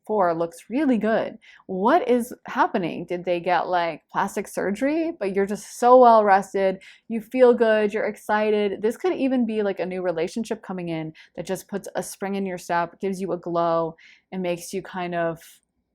4 looks really good. What is happening? Did they get like plastic surgery? But you're just so well rested. You feel good. You're excited. This could even be like a new relationship coming in that just puts a spring in your step, gives you a glow, and makes you kind of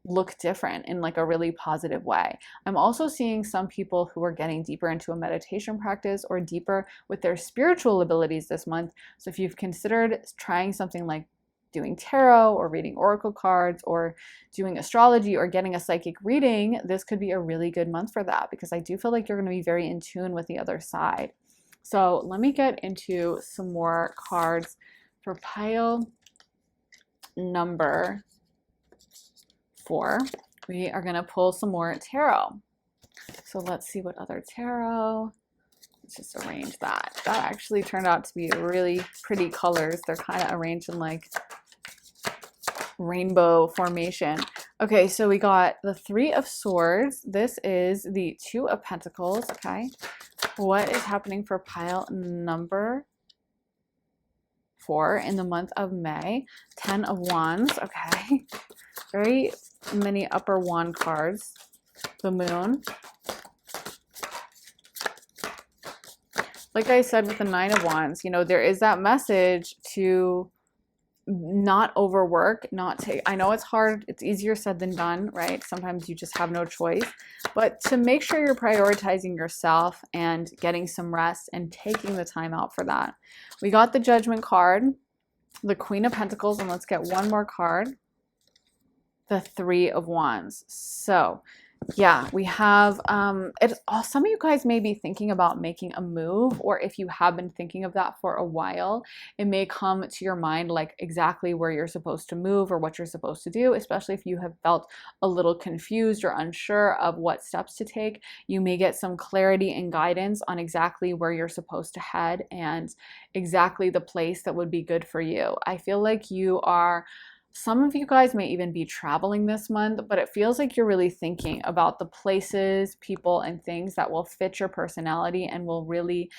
look different in like a really positive way. I'm also seeing some people who are getting deeper into a meditation practice, or deeper with their spiritual abilities this month. So if you've considered trying something like doing tarot, or reading oracle cards, or doing astrology, or getting a psychic reading, this could be a really good month for that, because I do feel like you're going to be very in tune with the other side. So let me get into some more cards for pile number 4. We are going to pull some more tarot. So let's see what other tarot. Let's just arrange that. That actually turned out to be really pretty colors. They're kind of arranged in like rainbow formation. Okay, so we got the 3 of Swords. This is the 2 of Pentacles. Okay, what is happening for pile number 4 in the month of May? 10 of Wands. Okay, very many upper wand cards. The Moon. Like I said with the 9 of Wands, there is that message to not overwork, not take. I know it's hard. It's easier said than done, right? Sometimes you just have no choice. But to make sure you're prioritizing yourself and getting some rest and taking the time out for that. We got the Judgment card, the Queen of Pentacles, and let's get one more card. The 3 of Wands. So yeah, we have some of you guys may be thinking about making a move, or if you have been thinking of that for a while, it may come to your mind like exactly where you're supposed to move, or what you're supposed to do, especially if you have felt a little confused or unsure of what steps to take. You may get some clarity and guidance on exactly where you're supposed to head, and exactly the place that would be good for you. I feel like some of you guys may even be traveling this month, but it feels like you're really thinking about the places, people, and things that will fit your personality, and will really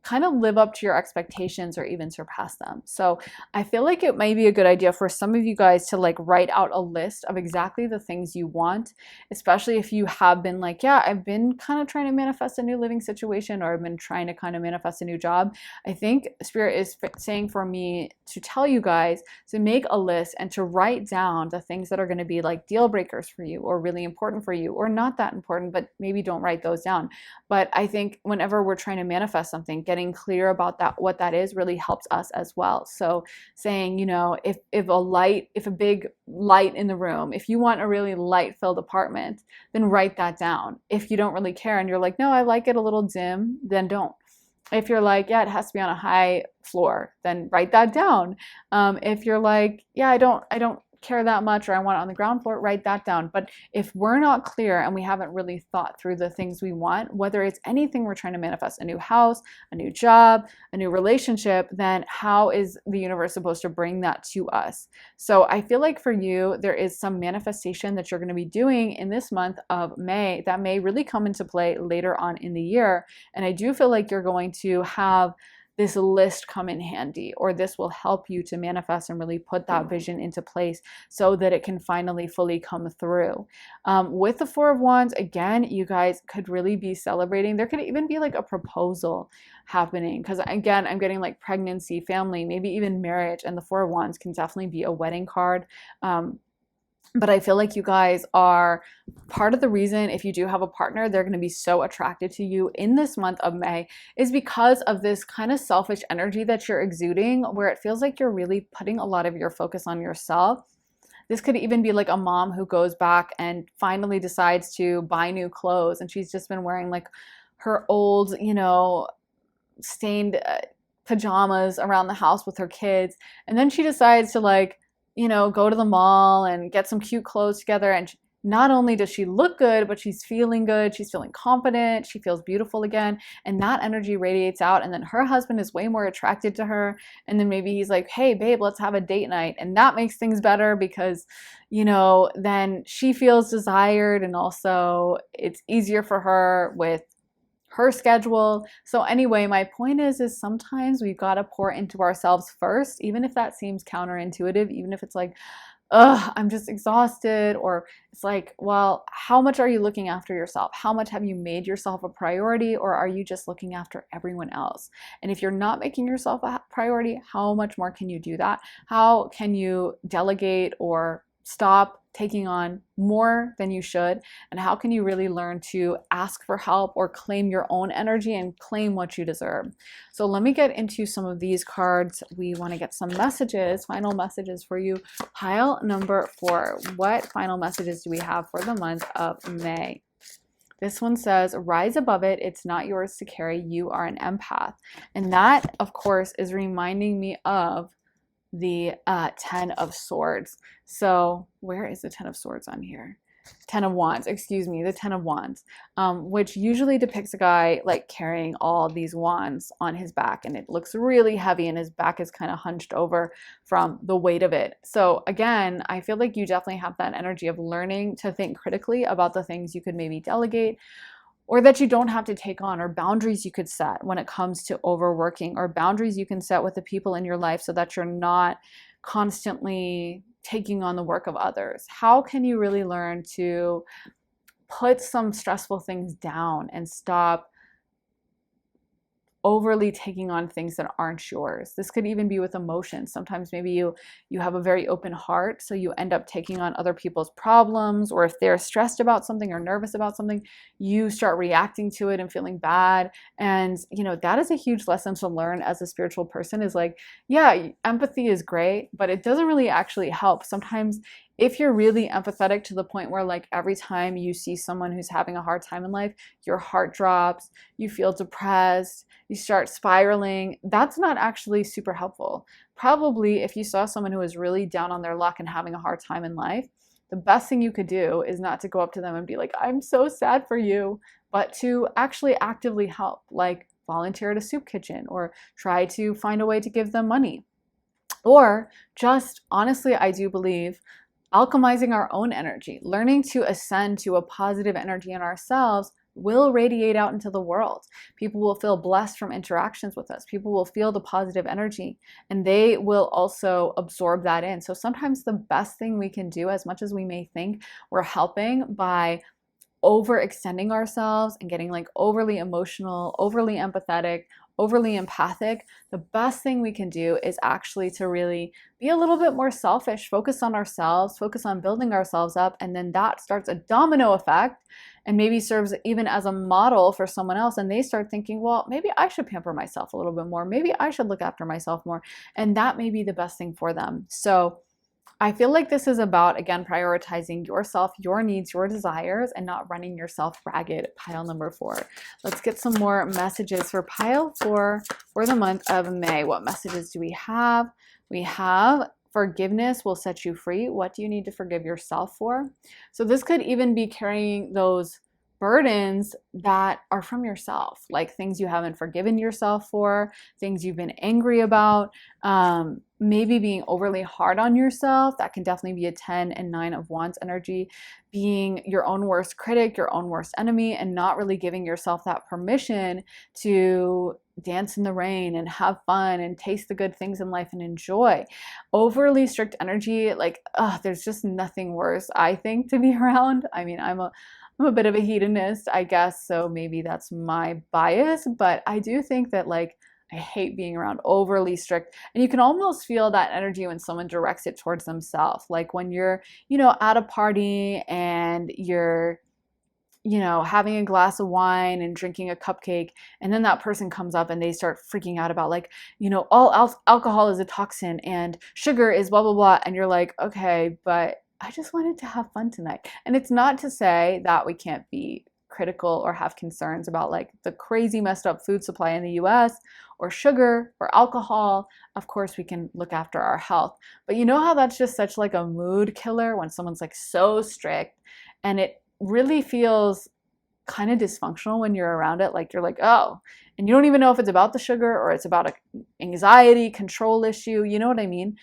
kind of live up to your expectations or even surpass them. So I feel like it may be a good idea for some of you guys to like write out a list of exactly the things you want, especially if you have been like, yeah, I've been kind of trying to manifest a new living situation, or I've been trying to kind of manifest a new job. I think Spirit is saying for me to tell you guys to make a list and to write down the things that are going to be like deal breakers for you, or really important for you, or not that important, but maybe don't write those down. But I think whenever we're trying to manifest something, getting clear about that, what that is, really helps us as well. So saying, you know, if a big light in the room, if you want a really light filled apartment, then write that down. If you don't really care and you're like, no, I like it a little dim, then don't. If you're like, yeah, it has to be on a high floor, then write that down. If you're like, yeah, I don't care that much, or I want it on the ground floor, write that down. But if we're not clear and we haven't really thought through the things we want, whether it's anything we're trying to manifest, a new house, a new job, a new relationship, then how is the universe supposed to bring that to us? So I feel like for you, there is some manifestation that you're going to be doing in this month of May that may really come into play later on in the year. And I do feel like you're going to have this list come in handy, or this will help you to manifest and really put that vision into place so that it can finally fully come through. With the Four of Wands, again, you guys could really be celebrating. There could even be like a proposal happening, because again, I'm getting like pregnancy, family, maybe even marriage, and the Four of Wands can definitely be a wedding card. But I feel like you guys are part of the reason, if you do have a partner, they're going to be so attracted to you in this month of May, is because of this kind of selfish energy that you're exuding, where it feels like you're really putting a lot of your focus on yourself. This could even be like a mom who goes back and finally decides to buy new clothes, and she's just been wearing like her old, you know, stained pajamas around the house with her kids. And then she decides to like, you know, go to the mall and get some cute clothes together. And not only does she look good, but she's feeling good. She's feeling confident. She feels beautiful again. And that energy radiates out. And then her husband is way more attracted to her. And then maybe he's like, hey, babe, let's have a date night. And that makes things better because, you know, then she feels desired. And also it's easier for her with her schedule. So anyway, my point is sometimes we've got to pour into ourselves first, even if that seems counterintuitive, even if it's like, ugh, I'm just exhausted, or it's like, well, how much are you looking after yourself? How much have you made yourself a priority, or are you just looking after everyone else? And if you're not making yourself a priority, how much more can you do that? How can you delegate or stop taking on more than you should? And how can you really learn to ask for help or claim your own energy and claim what you deserve? So let me get into some of these cards. We want to get some messages, final messages for you. Pile number 4. What final messages do we have for the month of May? This one says, rise above it. It's not yours to carry. You are an empath. And that, of course, is reminding me of the 10 of Swords. So where is the 10 of Swords on here? 10 of Wands, excuse me, the 10 of Wands, which usually depicts a guy like carrying all these wands on his back, and it looks really heavy and his back is kind of hunched over from the weight of it. So again, I feel like you definitely have that energy of learning to think critically about the things you could maybe delegate, or that you don't have to take on, or boundaries you could set when it comes to overworking, or boundaries you can set with the people in your life so that you're not constantly taking on the work of others. How can you really learn to put some stressful things down and stop overly taking on things that aren't yours? This could even be with emotions. Sometimes maybe you have a very open heart, so you end up taking on other people's problems, or if they're stressed about something or nervous about something, you start reacting to it and feeling bad. And you know, that is a huge lesson to learn as a spiritual person, is like, yeah, empathy is great, but it doesn't really actually help. Sometimes if you're really empathetic to the point where like every time you see someone who's having a hard time in life, your heart drops, you feel depressed, you start spiraling, that's not actually super helpful. Probably if you saw someone who was really down on their luck and having a hard time in life, the best thing you could do is not to go up to them and be like, I'm so sad for you, but to actually actively help, like volunteer at a soup kitchen, or try to find a way to give them money. Or just, honestly, I do believe alchemizing our own energy, learning to ascend to a positive energy in ourselves will radiate out into the world. People will feel blessed from interactions with us. People will feel the positive energy, and they will also absorb that in. So sometimes the best thing we can do, as much as we may think we're helping by overextending ourselves and getting like overly emotional, overly empathetic, overly empathic, the best thing we can do is actually to really be a little bit more selfish, focus on ourselves, focus on building ourselves up, and then that starts a domino effect and maybe serves even as a model for someone else, and they start thinking, well, maybe I should pamper myself a little bit more, maybe I should look after myself more, and that may be the best thing for them. So I feel like this is about, again, prioritizing yourself, your needs, your desires, and not running yourself ragged. Pile number 4. Let's get some more messages for pile 4 for the month of May. What messages do we have? We have forgiveness will set you free. What do you need to forgive yourself for? So this could even be carrying those burdens that are from yourself, like things you haven't forgiven yourself for, things you've been angry about, maybe being overly hard on yourself. That can definitely be a 10 and 9 of Wands energy, being your own worst critic, your own worst enemy, and not really giving yourself that permission to dance in the rain and have fun and taste the good things in life and enjoy. Overly strict energy, like, there's just nothing worse, I think, to be around. I mean, I'm a bit of a hedonist, I guess, so maybe that's my bias, but I do think that, like, I hate being around overly strict, and you can almost feel that energy when someone directs it towards themselves. Like when you're, at a party and you're, having a glass of wine and drinking a cupcake, and then that person comes up and they start freaking out about, like, all alcohol is a toxin and sugar is blah, blah, blah, and you're like, okay, but I just wanted to have fun tonight. And it's not to say that we can't be critical or have concerns about, like, the crazy messed up food supply in the US or sugar or alcohol. Of course, we can look after our health. But you know how that's just such like a mood killer when someone's like so strict, and it really feels kind of dysfunctional when you're around it. Like you're like, oh, and you don't even know if it's about the sugar or it's about an anxiety control issue. You know what I mean?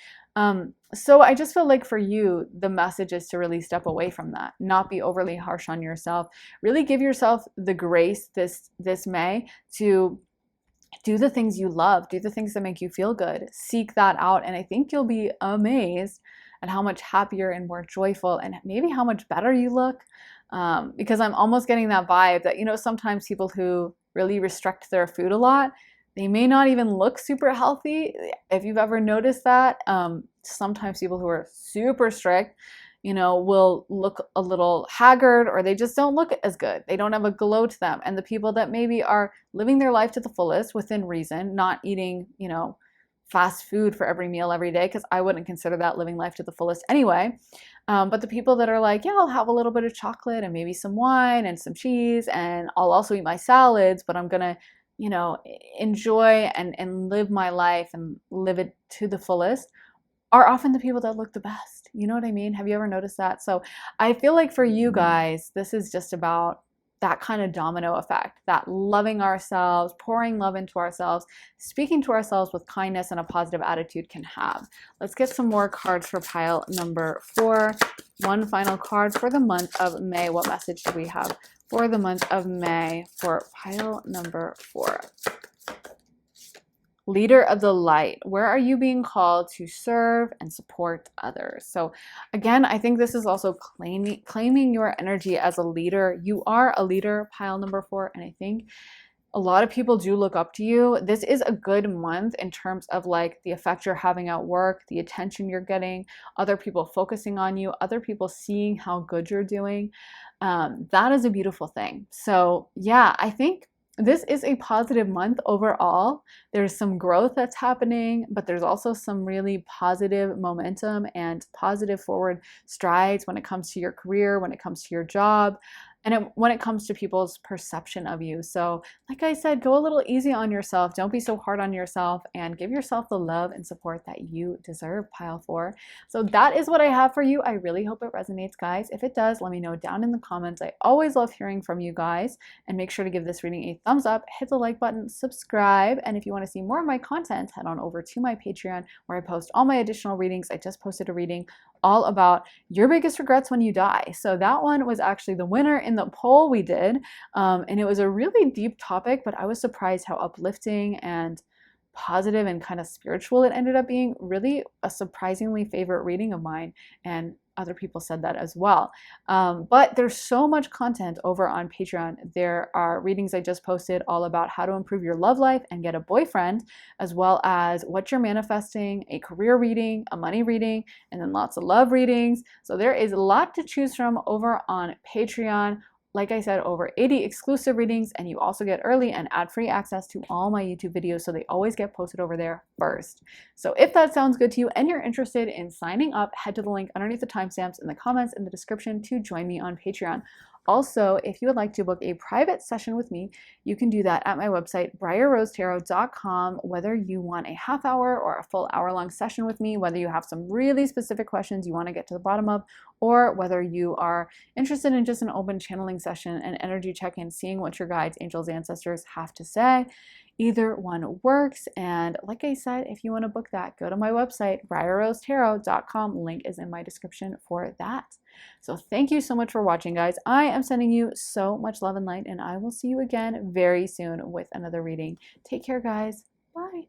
So I just feel like for you, the message is to really step away from that, not be overly harsh on yourself, really give yourself the grace this May to do the things you love, do the things that make you feel good, seek that out. And I think you'll be amazed at how much happier and more joyful and maybe how much better you look. Because I'm almost getting that vibe that, sometimes people who really restrict their food a lot, they may not even look super healthy. If you've ever noticed that, sometimes people who are super strict, will look a little haggard, or they just don't look as good. They don't have a glow to them. And the people that maybe are living their life to the fullest within reason, not eating, fast food for every meal every day, because I wouldn't consider that living life to the fullest anyway. But the people that are like, yeah, I'll have a little bit of chocolate and maybe some wine and some cheese, and I'll also eat my salads, but I'm going to enjoy and live my life and live it to the fullest, are often the people that look the best. You know what I mean? Have you ever noticed that? So I feel like for you guys, this is just about that kind of domino effect, that loving ourselves, pouring love into ourselves, speaking to ourselves with kindness and a positive attitude can have. Let's get some more cards for pile number 4. One final card for the month of May. What message do we have for the month of May for pile number 4? Leader of the light. Where are you being called to serve and support others? So again, I think this is also claiming your energy as a leader. You are a leader, pile number 4, and I think a lot of people do look up to you. This is a good month in terms of like the effect you're having at work, the attention you're getting, other people focusing on you, other people seeing how good you're doing. That is a beautiful thing. So yeah, I think this is a positive month overall. There's some growth that's happening, but there's also some really positive momentum and positive forward strides when it comes to your career, when it comes to your job, and when it comes to people's perception of you. So like I said, go a little easy on yourself. Don't be so hard on yourself, and give yourself the love and support that you deserve, pile 4. So that is what I have for you. I really hope it resonates, guys. If it does, let me know down in the comments. I always love hearing from you guys, and make sure to give this reading a thumbs up, hit the like button, subscribe, and if you want to see more of my content, head on over to my Patreon, where I post all my additional readings. I just posted a reading all about your biggest regrets when you die. So that one was actually the winner in the poll we did. And it was a really deep topic, but I was surprised how uplifting and positive and kind of spiritual it ended up being. Really a surprisingly favorite reading of mine, and other people said that as well. But there's so much content over on Patreon. There are readings I just posted all about how to improve your love life and get a boyfriend, as well as what you're manifesting, a career reading, a money reading, and then lots of love readings. So there is a lot to choose from over on Patreon. Like I said, over 80 exclusive readings, and you also get early and ad-free access to all my YouTube videos, so they always get posted over there first. So if that sounds good to you and you're interested in signing up, head to the link underneath the timestamps in the comments in the description to join me on Patreon. Also, if you would like to book a private session with me, you can do that at my website, briarrosetarot.com. Whether you want a half hour or a full hour-long session with me, whether you have some really specific questions you want to get to the bottom of, or whether you are interested in just an open channeling session and energy check-in, seeing what your guides, angels, ancestors have to say. Either one works, and like I said, if you want to book that, go to my website, briarrosetarot.com. Link is in my description for that. So thank you so much for watching, guys. I am sending you so much love and light, and I will see you again very soon with another reading. Take care, guys. Bye.